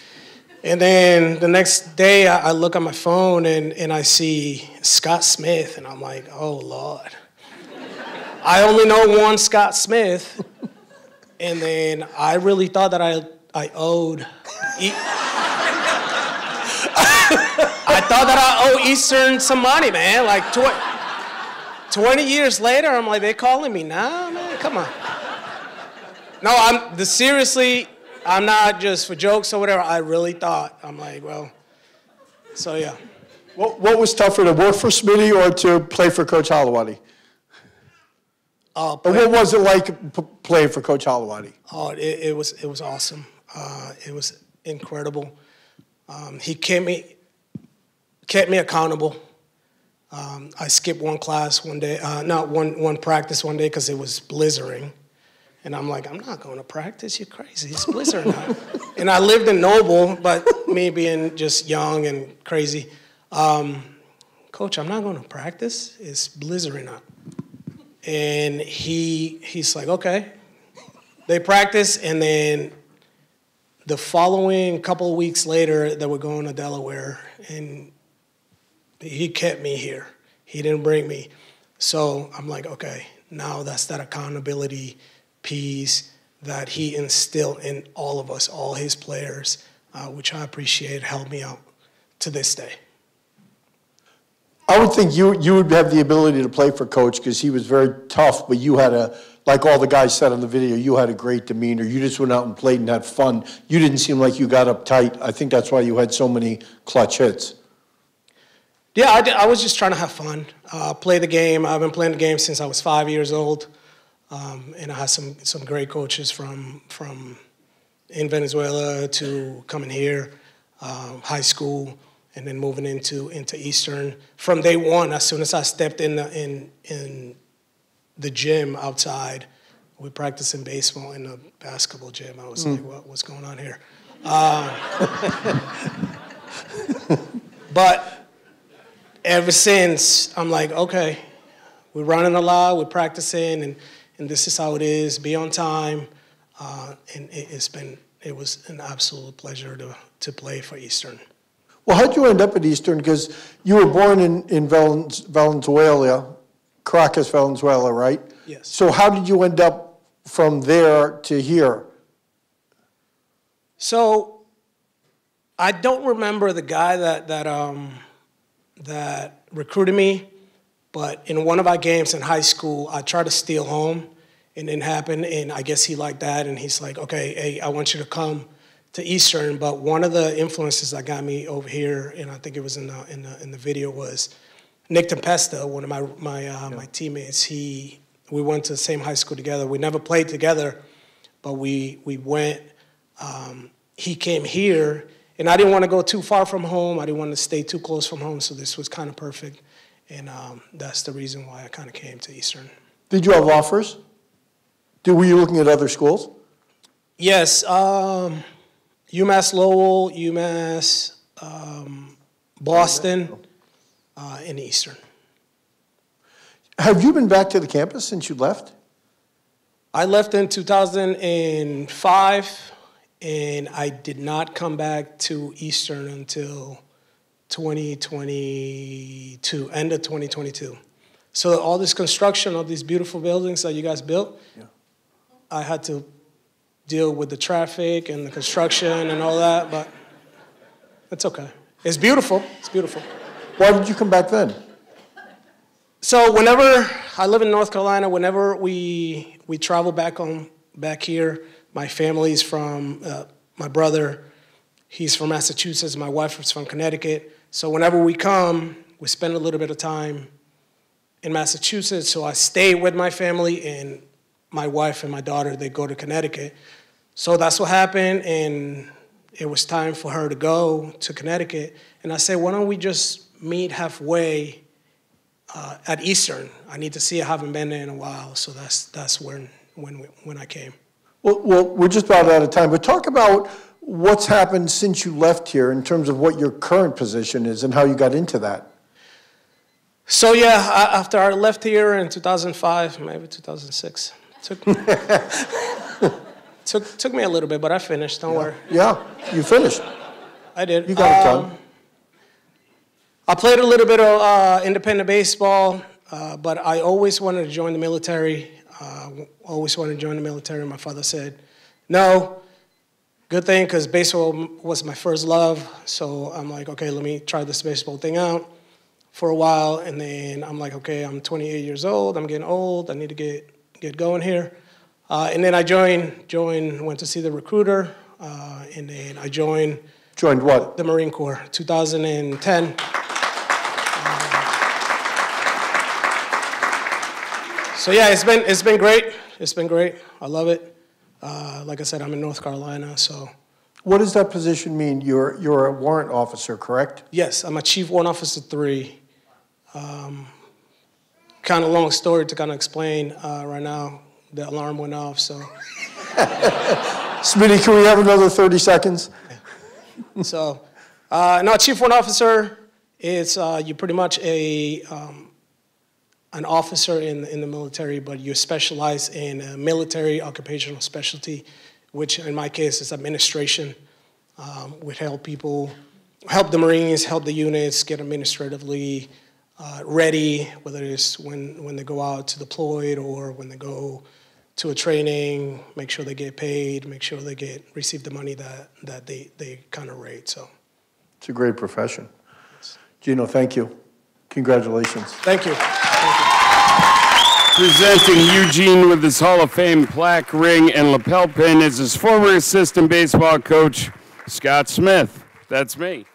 R: And then the next day, I look at my phone and I see Scott Smith, and I'm like, oh, Lord. I only know one Scott Smith. And then I really thought that I owed. I thought that I owe Eastern some money, man. Like 20 years later, I'm like, they calling me now, man. Come on. No, seriously. I'm not just for jokes or whatever. I really thought. I'm like, well, so yeah.
E: What was tougher, to work for Smitty or to play for Coach Holowati? But what was it like playing for Coach Holowati?
R: Oh, it was awesome. It was incredible. He kept me accountable. I skipped one class one day, not one practice one day because it was blizzarding. And I'm like, I'm not going to practice. You're crazy. It's blizzarding out. And I lived in Noble, but me being just young and crazy, Coach, I'm not going to practice. It's blizzarding out. And he's like, okay. They practice, and then the following couple of weeks later, they were going to Delaware, and he kept me here. He didn't bring me. So I'm like, okay, now that's that accountability piece that he instilled in all of us, all his players, which I appreciate, helped me out to this day.
E: I would think you would have the ability to play for Coach because he was very tough, but you had like all the guys said on the video, you had a great demeanor. You just went out and played and had fun. You didn't seem like you got uptight. I think that's why you had so many clutch hits.
R: Yeah, I was just trying to have fun, play the game. I've been playing the game since I was 5 years old. And I had some great coaches from in Venezuela to coming here, high school, and then moving into Eastern. From day one, as soon as I stepped in the gym outside, we practicing baseball in the basketball gym. I was like, what's going on here? But ever since, I'm like, okay, we're running a lot, we're practicing, and this is how it is. Be on time, and it was an absolute pleasure to play for Eastern.
E: Well, how'd you end up at Eastern? Because you were born in Valenzuela, Caracas, Valenzuela, right?
R: Yes.
E: So how did you end up from there to here?
R: So I don't remember the guy that recruited me. But in one of our games in high school, I tried to steal home, and it didn't happen. And I guess he liked that, and he's like, "Okay, hey, I want you to come to Eastern." But one of the influences that got me over here, and I think it was in the video, was Nick Tempesta, one of my teammates. We went to the same high school together. We never played together, but we went. He came here, and I didn't want to go too far from home. I didn't want to stay too close from home, so this was kind of perfect. And that's the reason why I kind of came to Eastern.
E: Did you have offers? Were you looking at other schools?
R: Yes, UMass Lowell, UMass Boston, and Eastern.
E: Have you been back to the campus since you left?
R: I left in 2005, and I did not come back to Eastern until 2022, end of 2022. So all this construction of these beautiful buildings that you guys built, I had to deal with the traffic and the construction and all that, but it's okay. It's beautiful. It's beautiful.
E: Why did you come back then?
R: So whenever I live in North Carolina, whenever we travel back here, my family's from my brother. He's from Massachusetts. My wife is from Connecticut. So whenever we come, we spend a little bit of time in Massachusetts, so I stayed with my family, and my wife and my daughter, they go to Connecticut. So that's what happened, and it was time for her to go to Connecticut. And I said, why don't we just meet halfway at Eastern? I need to see her. I haven't been there in a while, so that's when I came.
E: Well, we're just about out of time, but talk about what's happened since you left here in terms of what your current position is and how you got into that.
R: So yeah, after I left here in 2005, maybe 2006, took me a little bit, but I finished, don't worry.
E: Yeah, you finished.
R: I did.
E: You got it done.
R: I played a little bit of independent baseball, but I always wanted to join the military. Always wanted to join the military. My father said, no. Good thing, because baseball was my first love. So I'm like, okay, let me try this baseball thing out for a while. And then I'm like, okay, I'm 28 years old. I'm getting old. I need to get going here. And then I went to see the recruiter. And then I joined.
E: Joined what?
R: The Marine Corps, 2010. So yeah, it's been great. It's been great. I love it. Like I said, I'm in North Carolina, so.
E: What does that position mean? You're a warrant officer, correct?
R: Yes, I'm a Chief Warrant Officer 3. Kind of long story to kind of explain right now. The alarm went off, so.
E: Smitty, can we have another 30 seconds?
R: So, no, Chief Warrant Officer is you're pretty much an officer in the military, but you specialize in a military occupational specialty, which in my case is administration. We help the Marines, help the units get administratively ready, whether it's when they go out to deployed or when they go to a training, make sure they get paid, make sure they receive the money that they kind of rate. So
E: it's a great profession. Gino, thank you. Congratulations.
R: Thank you.
A: Presenting Eugene with his Hall of Fame plaque, ring, and lapel pin is his former assistant baseball coach, Scott Smith. That's me.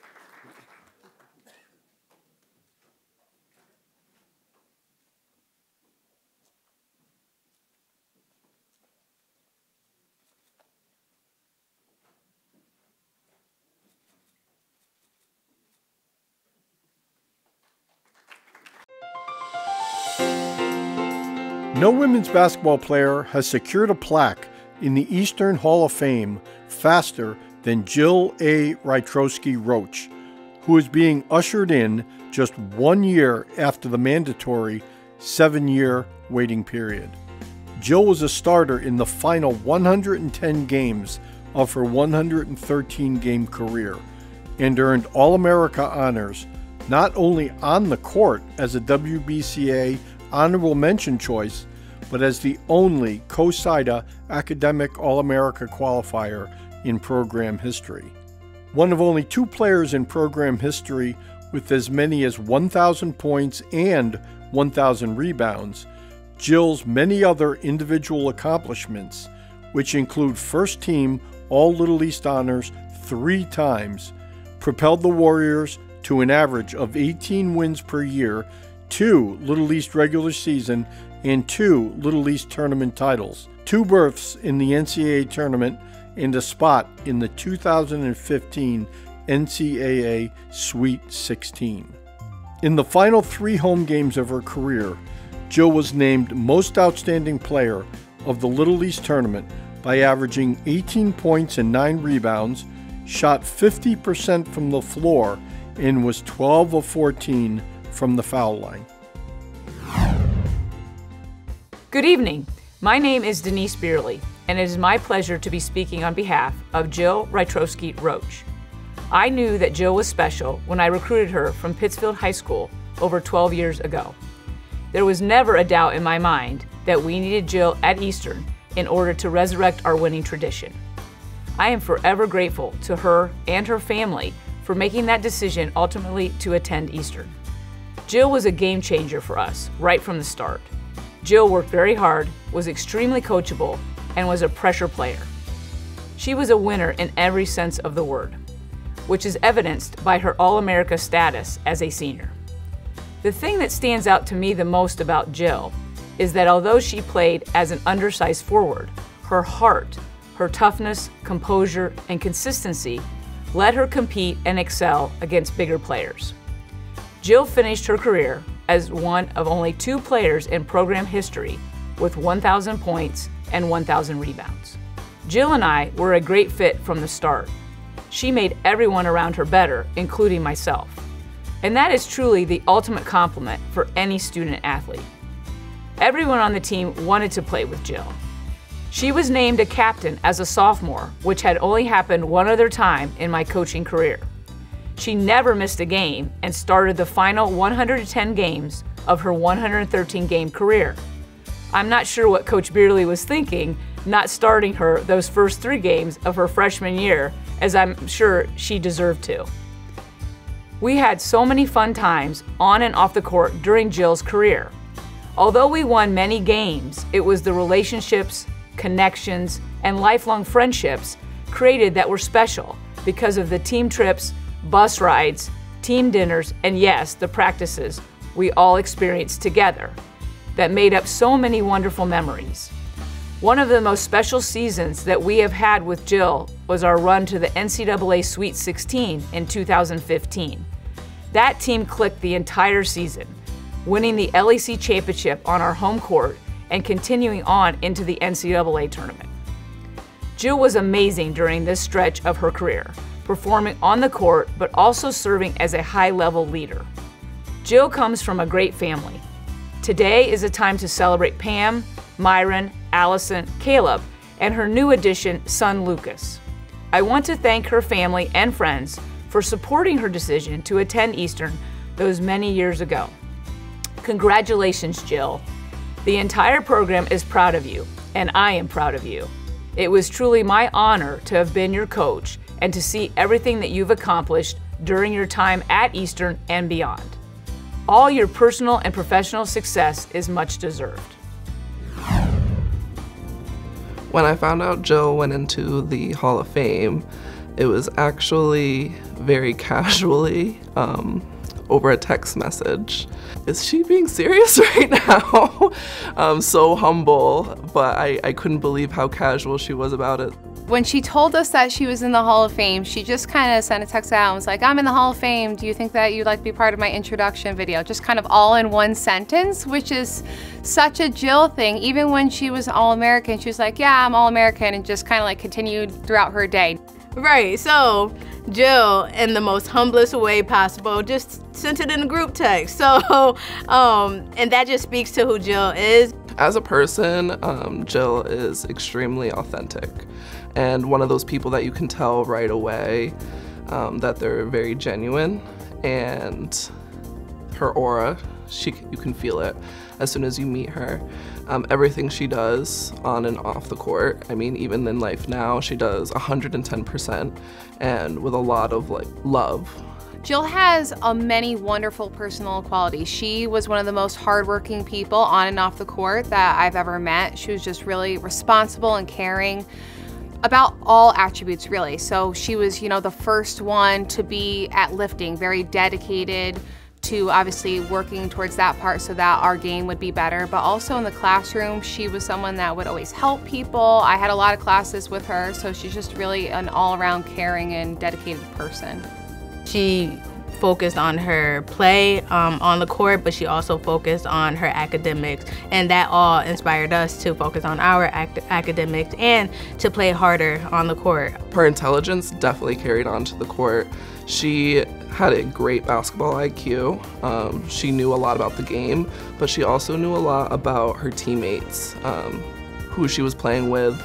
E: No women's basketball player has secured a plaque in the Eastern Hall of Fame faster than Jill A. Rytrowski Roach, who is being ushered in just 1 year after the mandatory 7-year waiting period. Jill was a starter in the final 110 games of her 113-game career and earned All-America honors not only on the court as a WBCA honorable mention choice, but as the only COSIDA academic All-America qualifier in program history. One of only 2 players in program history with as many as 1,000 points and 1,000 rebounds, Jill's many other individual accomplishments, which include first team All Little East honors 3 times, propelled the Warriors to an average of 18 wins per year, 2 Little East regular season, and 2 Little East tournament titles, 2 berths in the NCAA tournament, and a spot in the 2015 NCAA Sweet 16. In the final 3 home games of her career, Jill was named Most Outstanding Player of the Little East tournament by averaging 18 points and 9 rebounds, shot 50% from the floor, and was 12 of 14 from the foul line.
S: Good evening. My name is Denise Beerley, and it is my pleasure to be speaking on behalf of Jill Rytrowski Roach. I knew that Jill was special when I recruited her from Pittsfield High School over 12 years ago. There was never a doubt in my mind that we needed Jill at Eastern in order to resurrect our winning tradition. I am forever grateful to her and her family for making that decision ultimately to attend Eastern. Jill was a game changer for us right from the start. Jill worked very hard, was extremely coachable, and was a pressure player. She was a winner in every sense of the word, which is evidenced by her All-America status as a senior. The thing that stands out to me the most about Jill is that although she played as an undersized forward, her heart, her toughness, composure, and consistency let her compete and excel against bigger players. Jill finished her career as one of only 2 players in program history with 1,000 points and 1,000 rebounds. Jill and I were a great fit from the start. She made everyone around her better, including myself. And that is truly the ultimate compliment for any student athlete. Everyone on the team wanted to play with Jill. She was named a captain as a sophomore, which had only happened one other time in my coaching career. She never missed a game and started the final 110 games of her 113-game career. I'm not sure what Coach Beerley was thinking, not starting her those first 3 games of her freshman year, as I'm sure she deserved to. We had so many fun times on and off the court during Jill's career. Although we won many games, it was the relationships, connections, and lifelong friendships created that were special because of the team trips, bus rides, team dinners, and yes, the practices we all experienced together that made up so many wonderful memories. One of the most special seasons that we have had with Jill was our run to the NCAA Sweet 16 in 2015. That team clicked the entire season, winning the LEC championship on our home court and continuing on into the NCAA tournament. Jill was amazing during this stretch of her career, performing on the court but also serving as a high-level leader. Jill comes from a great family. Today is a time to celebrate Pam, Myron, Allison, Caleb, and her new addition, son Lucas. I want to thank her family and friends for supporting her decision to attend Eastern those many years ago. Congratulations, Jill. The entire program is proud of you, and I am proud of you. It was truly my honor to have been your coach and to see everything that you've accomplished during your time at Eastern and beyond. All your personal and professional success is much deserved.
T: When I found out Jill went into the Hall of Fame, it was actually very casually over a text message. Is she being serious right now? I'm so humble, but I couldn't believe how casual she was about it.
U: When she told us that she was in the Hall of Fame, she just kind of sent a text out and was like, I'm in the Hall of Fame. Do you think that you'd like to be part of my introduction video? Just kind of all in one sentence, which is such a Jill thing. Even when she was All-American, she was like, yeah, I'm All-American, and just kind of like continued throughout her day.
V: Right, so Jill, in the most humblest way possible, just sent it in a group text. So, and that just speaks to who Jill is.
T: As a person, Jill is extremely authentic. And one of those people that you can tell right away that they're very genuine, and her aura, you can feel it as soon as you meet her. Everything she does on and off the court, I mean, even in life now, she does 110% and with a lot of love.
U: Jill has many wonderful personal qualities. She was one of the most hardworking people on and off the court that I've ever met. She was just really responsible and caring about all attributes, really. So she was, the first one to be at lifting, very dedicated to obviously working towards that part so that our game would be better. But also in the classroom, she was someone that would always help people. I had a lot of classes with her, so she's just really an all-around caring and dedicated person.
V: She focused on her play on the court, but she also focused on her academics, and that all inspired us to focus on our academics and to play harder on the court.
T: Her intelligence definitely carried on to the court. She had a great basketball IQ. She knew a lot about the game, but she also knew a lot about her teammates, who she was playing with,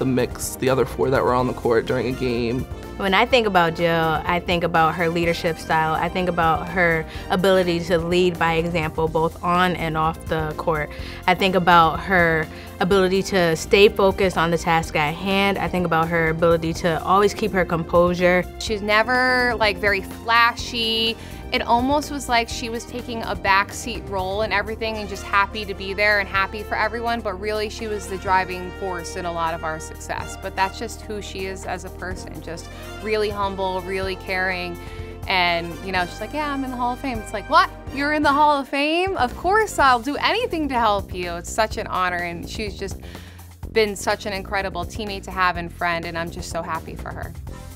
T: the other 4 that were on the court during a game.
V: When I think about Jill, I think about her leadership style. I think about her ability to lead by example, both on and off the court. I think about her ability to stay focused on the task at hand. I think about her ability to always keep her composure.
U: She's never very flashy. It almost was like she was taking a backseat role in everything and just happy to be there and happy for everyone, but really she was the driving force in a lot of our success. But that's just who she is as a person, just really humble, really caring, And, you know, she's like, yeah, I'm in the Hall of Fame. It's like, what? You're in the Hall of Fame? Of course, I'll do anything to help you. It's such an honor, and she's just been such an incredible teammate to have and friend, and I'm just so happy for her.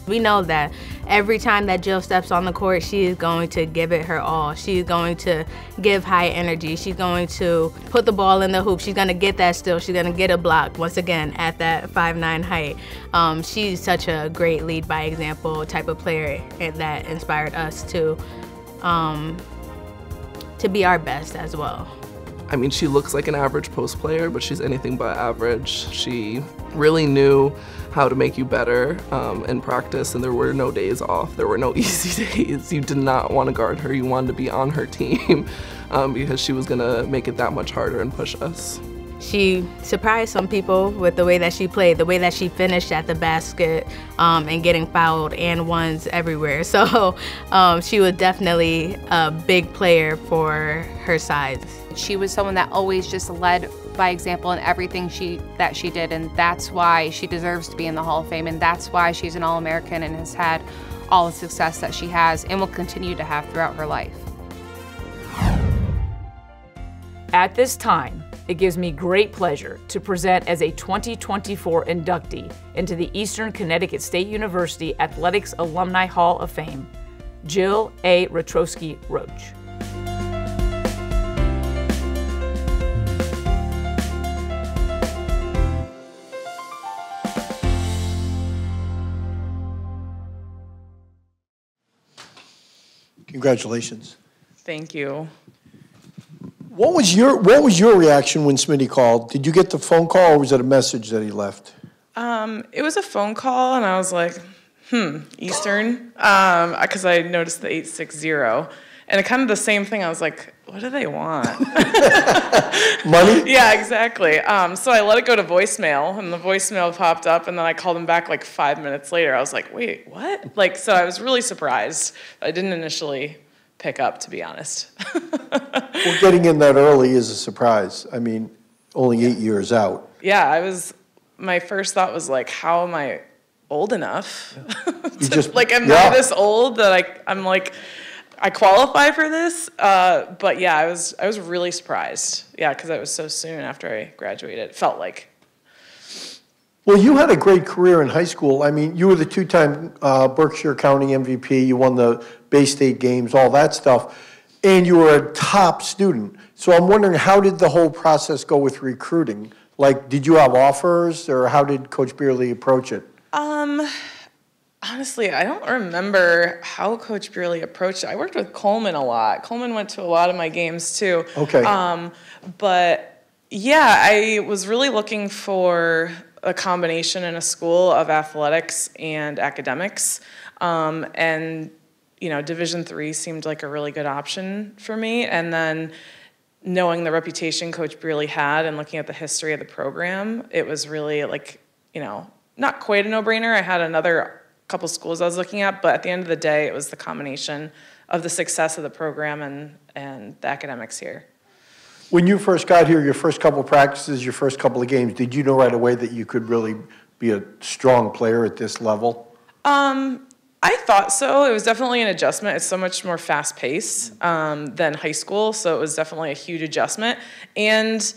V: We know that every time that Jill steps on the court, she is going to give it her all. She's going to give high energy. She's going to put the ball in the hoop. She's going to get that steal. She's going to get a block, once again, at that 5'9" height. She's such a great lead by example type of player that inspired us to be our best as well.
T: I mean, she looks like an average post player, but she's anything but average. She really knew how to make you better in practice, and there were no days off. There were no easy days. You did not want to guard her. You wanted to be on her team because she was gonna make it that much harder and push us.
V: She surprised some people with the way that she played, the way that she finished at the basket and getting fouled and ones everywhere. So she was definitely a big player for her size.
U: She was someone that always just led by example in everything that she did, and that's why she deserves to be in the Hall of Fame, and that's why she's an All-American and has had all the success that she has and will continue to have throughout her life.
S: At this time, it gives me great pleasure to present as a 2024 inductee into the Eastern Connecticut State University Athletics Alumni Hall of Fame, Jill A. Ratrosky Roach.
E: Congratulations.
C: Thank you.
E: What was your reaction when Smitty called? Did you get the phone call, or was it a message that he left?
C: It was a phone call, and I was like, Eastern, because I noticed the 860, and kind of the same thing. I was like, what do they want?
E: Money?
C: Yeah, exactly. So I let it go to voicemail, and the voicemail popped up, and then I called him back like 5 minutes later. I was like, wait, what? Like, so I was really surprised. I didn't initially pick up, to be honest.
E: Well, getting in that early is a surprise. I mean, only 8 years out.
C: Yeah, my first thought was like, how am I old enough? Like, am I this old that I'm like, I qualify for this? But yeah, I was really surprised. Yeah, because it was so soon after I graduated. It felt like.
E: Well, you had a great career in high school. I mean, you were the two-time Berkshire County MVP. You won the Bay State games, all that stuff. And you were a top student. So I'm wondering, how did the whole process go with recruiting? Like, did you have offers, or how did Coach Beerley approach it?
C: Honestly, I don't remember how Coach Beerley approached it. I worked with Coleman a lot. Coleman went to a lot of my games too.
E: Okay.
C: But yeah, I was really looking for a combination in a school of athletics and academics. And you know, Division III seemed like a really good option for me. And then knowing the reputation Coach Beerley had and looking at the history of the program, it was really like, you know, not quite a no-brainer. I had another couple schools I was looking at, but at the end of the day, it was the combination of the success of the program and the academics here.
E: When you first got here, your first couple of practices, your first couple of games, did you know right away that you could really be a strong player at this level?
C: I thought so. It was definitely an adjustment. It's so much more fast-paced than high school, so it was definitely a huge adjustment. And,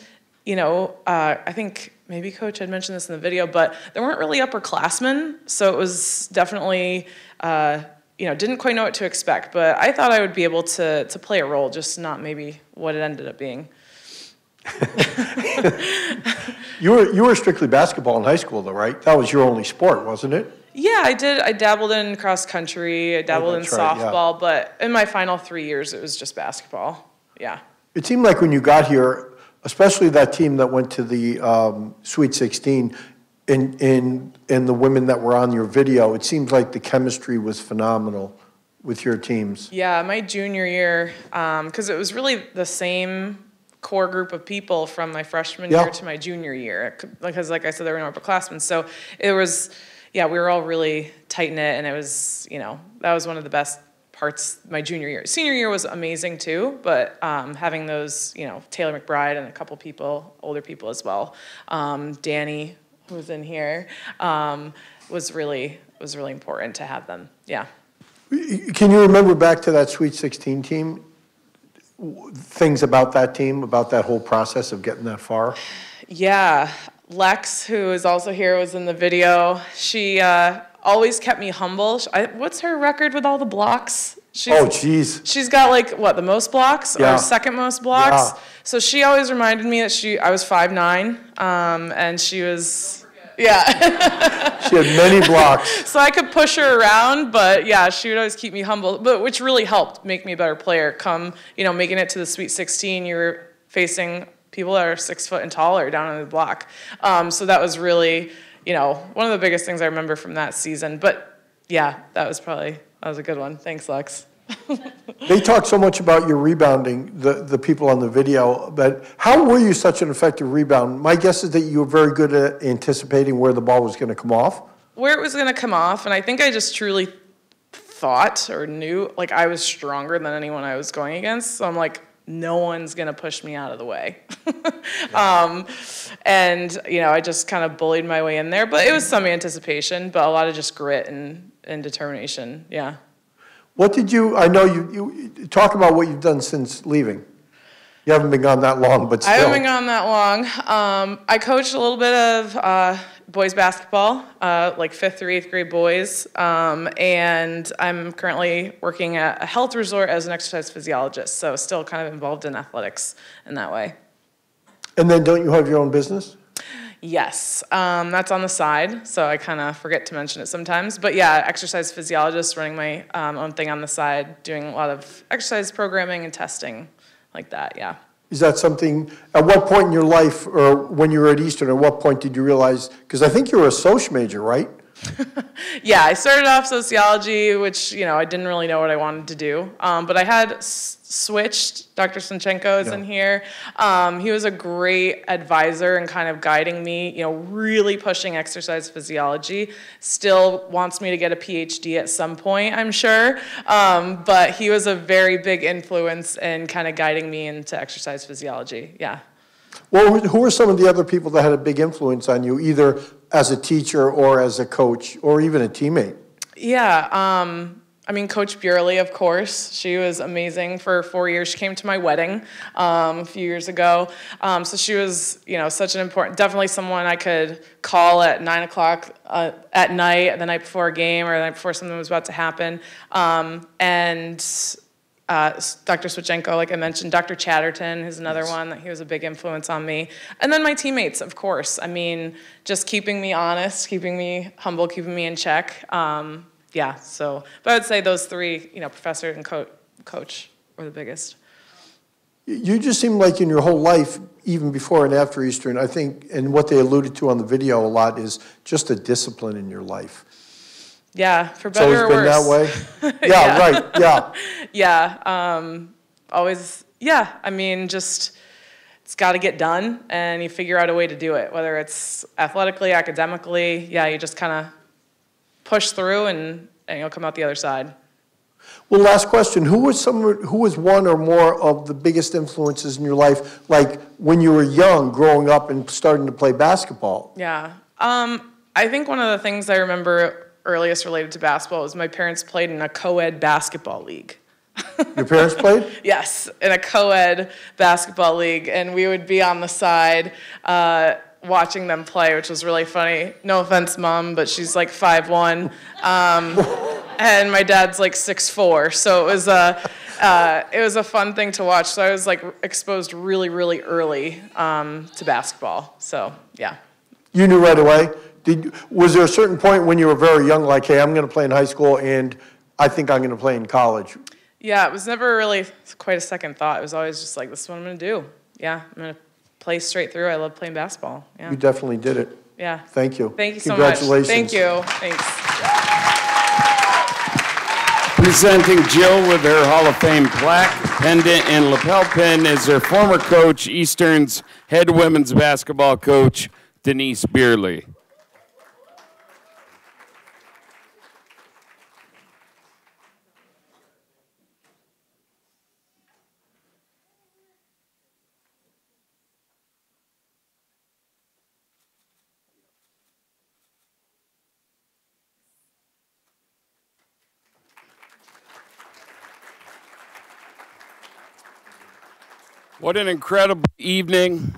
C: you know, I think maybe Coach had mentioned this in the video, but there weren't really upperclassmen, so it was definitely, you know, didn't quite know what to expect. But I thought I would be able to play a role, just not maybe what it ended up being.
E: You were strictly basketball in high school, though, right? That was your only sport, wasn't it?
C: Yeah, I did. I dabbled in cross country. I dabbled in softball, but in my final 3 years, it was just basketball. Yeah.
E: It seemed like when you got here, especially that team that went to the Sweet 16, and the women that were on your video, it seems like the chemistry was phenomenal with your teams.
C: Yeah, my junior year, because it was really the same core group of people from my freshman year to my junior year, because like I said, there were no upperclassmen. So it was, yeah, we were all really tight-knit, and it was, you know, that was one of the best parts my junior year. Senior year was amazing too, but having those, you know, Taylor McBride and a couple people, older people as well, Danny, who's in here, was really important to have them. Yeah.
E: Can you remember back to that Sweet 16 team? Things about that team, about that whole process of getting that far?
C: Yeah, Lex, who is also here, was in the video. She always kept me humble. What's her record with all the blocks? She's got like, what, the most blocks or second most blocks? Yeah. So she always reminded me that I was 5'9", and she was, yeah.
E: She had many blocks.
C: So I could push her around, but yeah, she would always keep me humble, but which really helped make me a better player. Making it to the Sweet 16, you're facing people that are 6 foot and taller down on the block. So that was really, one of the biggest things I remember from that season. But yeah, that was a good one. Thanks, Lex.
E: They talk so much about your rebounding, the people on the video, but how were you such an effective rebound? My guess is that you were very good at anticipating where the ball was going to come off.
C: Where it was going to come off, and I think I just truly thought or knew, like, I was stronger than anyone I was going against, so I'm like, no one's going to push me out of the way. I just kind of bullied my way in there, but it was some anticipation, but a lot of just grit and determination, yeah.
E: I know you talk about what you've done since leaving. You haven't been gone that long, but still.
C: I haven't been gone that long. I coached a little bit of boys basketball, like 5th through 8th grade boys, and I'm currently working at a health resort as an exercise physiologist, so still kind of involved in athletics in that way.
E: And then don't you have your own business?
C: Yes, that's on the side, so I kind of forget to mention it sometimes. But yeah, exercise physiologist, running my own thing on the side, doing a lot of exercise programming and testing like that, yeah.
E: Is that something, at what point in your life, or when you were at Eastern, at what point did you realize, because I think you were a soc major, right?
C: Yeah, I started off sociology, which, I didn't really know what I wanted to do. But I had switched. Dr. Sinchenko is in here. He was a great advisor and kind of guiding me, really pushing exercise physiology. Still wants me to get a PhD at some point, I'm sure. But he was a very big influence in kind of guiding me into exercise physiology, yeah.
E: Well, who were some of the other people that had a big influence on you, either as a teacher or as a coach or even a teammate?
C: Yeah, Coach Burley, of course. She was amazing for 4 years. She came to my wedding a few years ago. So she was, such an important, definitely someone I could call at 9 o'clock at night, the night before a game or the night before something was about to happen. Dr. Switchenko, like I mentioned, Dr. Chatterton is another one that he was a big influence on me. And then my teammates, of course. Just keeping me honest, keeping me humble, keeping me in check. But I would say those three, professor and coach were the biggest.
E: You just seem like in your whole life, even before and after Eastern, I think, and what they alluded to on the video a lot is just a discipline in your life.
C: Yeah, for better or worse.
E: It's always been that way? Yeah, right, yeah.
C: Yeah, always, just, it's got to get done, and you figure out a way to do it, whether it's athletically, academically, you just kind of push through and you'll come out the other side.
E: Well, last question, who was one or more of the biggest influences in your life, like when you were young, growing up and starting to play basketball?
C: Yeah, I think one of the things I remember earliest related to basketball was my parents played in a co-ed basketball league.
E: Your parents played?
C: Yes, in a co-ed basketball league, and we would be on the side watching them play, which was really funny. No offense, Mom, but she's like 5'1", and my dad's like 6'4", so it was a fun thing to watch. So I was like exposed really, really early to basketball. So yeah.
E: You knew right away? Was there a certain point when you were very young, like, hey, I'm going to play in high school and I think I'm going to play in college?
C: Yeah, it was never really quite a second thought. It was always just like, this is what I'm going to do. Yeah, I'm going to play straight through. I love playing basketball. Yeah.
E: You definitely did it.
C: Yeah.
E: Thank you.
C: Thank you so much.
E: Congratulations.
C: Thank you. Thanks.
A: Presenting Jill with her Hall of Fame plaque, pendant, and lapel pin is her former coach, Eastern's head women's basketball coach, Denise Beerley. What an incredible evening,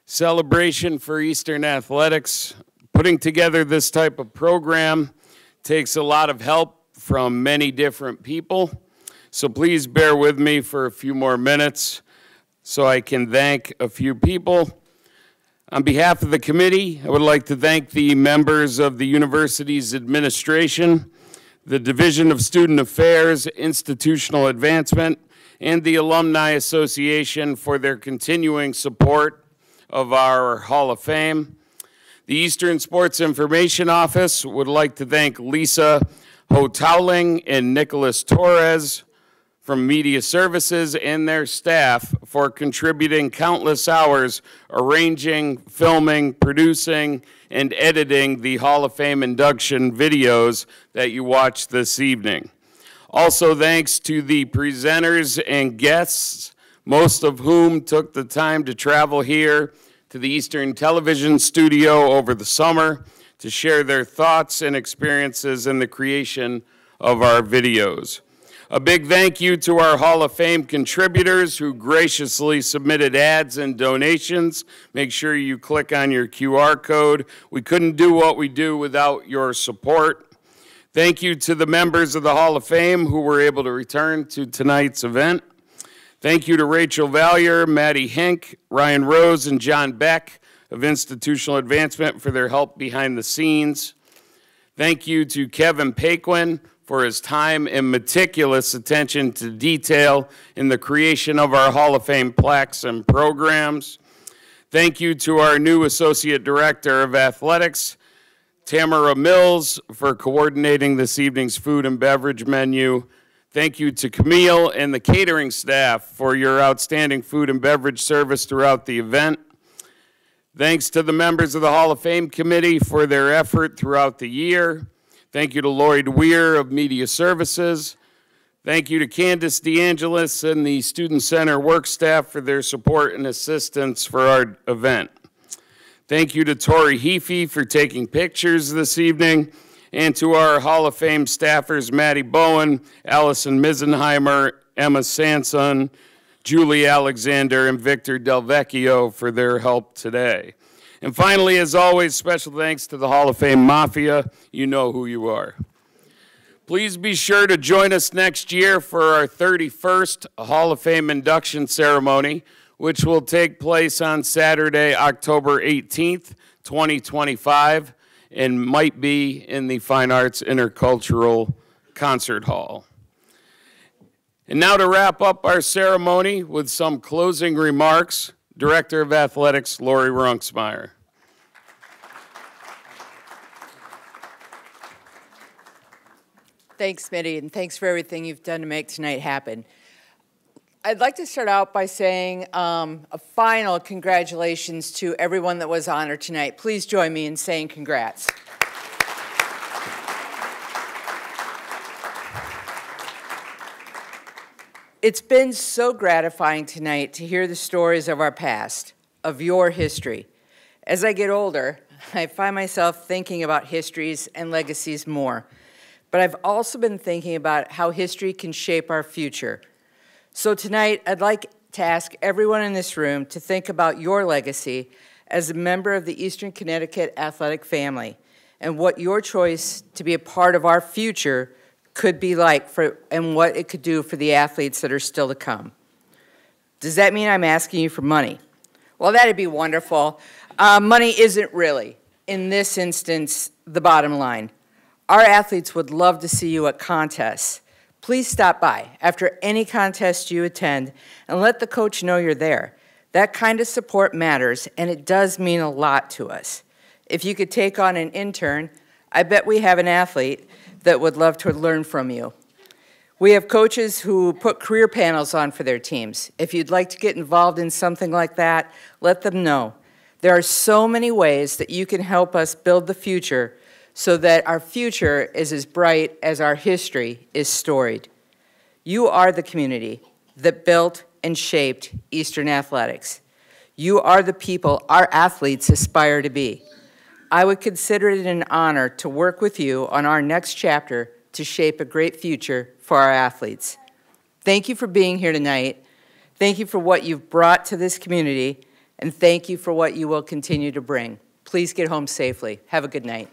A: celebration for Eastern Athletics. Putting together this type of program takes a lot of help from many different people. So please bear with me for a few more minutes so I can thank a few people. On behalf of the committee, I would like to thank the members of the university's administration, the Division of Student Affairs, Institutional Advancement, and the Alumni Association for their continuing support of our Hall of Fame. The Eastern Sports Information Office would like to thank Lisa Hotowling and Nicholas Torres from Media Services and their staff for contributing countless hours arranging, filming, producing, and editing the Hall of Fame induction videos that you watched this evening. Also, thanks to the presenters and guests, most of whom took the time to travel here to the Eastern Television Studio over the summer to share their thoughts and experiences in the creation of our videos. A big thank you to our Hall of Fame contributors who graciously submitted ads and donations. Make sure you click on your QR code. We couldn't do what we do without your support. Thank you to the members of the Hall of Fame who were able to return to tonight's event. Thank you to Rachel Valier, Maddie Hink, Ryan Rose, and John Beck of Institutional Advancement for their help behind the scenes. Thank you to Kevin Paquin for his time and meticulous attention to detail in the creation of our Hall of Fame plaques and programs. Thank you to our new Associate Director of Athletics, Tamara Mills, for coordinating this evening's food and beverage menu. Thank you to Camille and the catering staff for your outstanding food and beverage service throughout the event. Thanks to the members of the Hall of Fame Committee for their effort throughout the year. Thank you to Lloyd Weir of Media Services. Thank you to Candace DeAngelis and the Student Center work staff for their support and assistance for our event. Thank you to Tori Heafy for taking pictures this evening, and to our Hall of Fame staffers, Maddie Bowen, Allison Misenheimer, Emma Sanson, Julie Alexander, and Victor Del Vecchio for their help today. And finally, as always, special thanks to the Hall of Fame Mafia. You know who you are. Please be sure to join us next year for our 31st Hall of Fame induction ceremony, which will take place on Saturday, October 18th, 2025, and might be in the Fine Arts Intercultural Concert Hall. And now to wrap up our ceremony with some closing remarks, Director of Athletics, Lori Runksmeyer.
D: Thanks, Mitty, and thanks for everything you've done to make tonight happen. I'd like to start out by saying a final congratulations to everyone that was honored tonight. Please join me in saying congrats. It's been so gratifying tonight to hear the stories of our past, of your history. As I get older, I find myself thinking about histories and legacies more. But I've also been thinking about how history can shape our future. So tonight, I'd like to ask everyone in this room to think about your legacy as a member of the Eastern Connecticut athletic family and what your choice to be a part of our future could be like and what it could do for the athletes that are still to come. Does that mean I'm asking you for money? Well, that'd be wonderful. Money isn't really, in this instance, the bottom line. Our athletes would love to see you at contests. Please stop by after any contest you attend and let the coach know you're there. That kind of support matters, and it does mean a lot to us. If you could take on an intern, I bet we have an athlete that would love to learn from you. We have coaches who put career panels on for their teams. If you'd like to get involved in something like that, let them know. There are so many ways that you can help us build the future so that our future is as bright as our history is storied. You are the community that built and shaped Eastern athletics. You are the people our athletes aspire to be. I would consider it an honor to work with you on our next chapter to shape a great future for our athletes. Thank you for being here tonight. Thank you for what you've brought to this community, and thank you for what you will continue to bring. Please get home safely. Have a good night.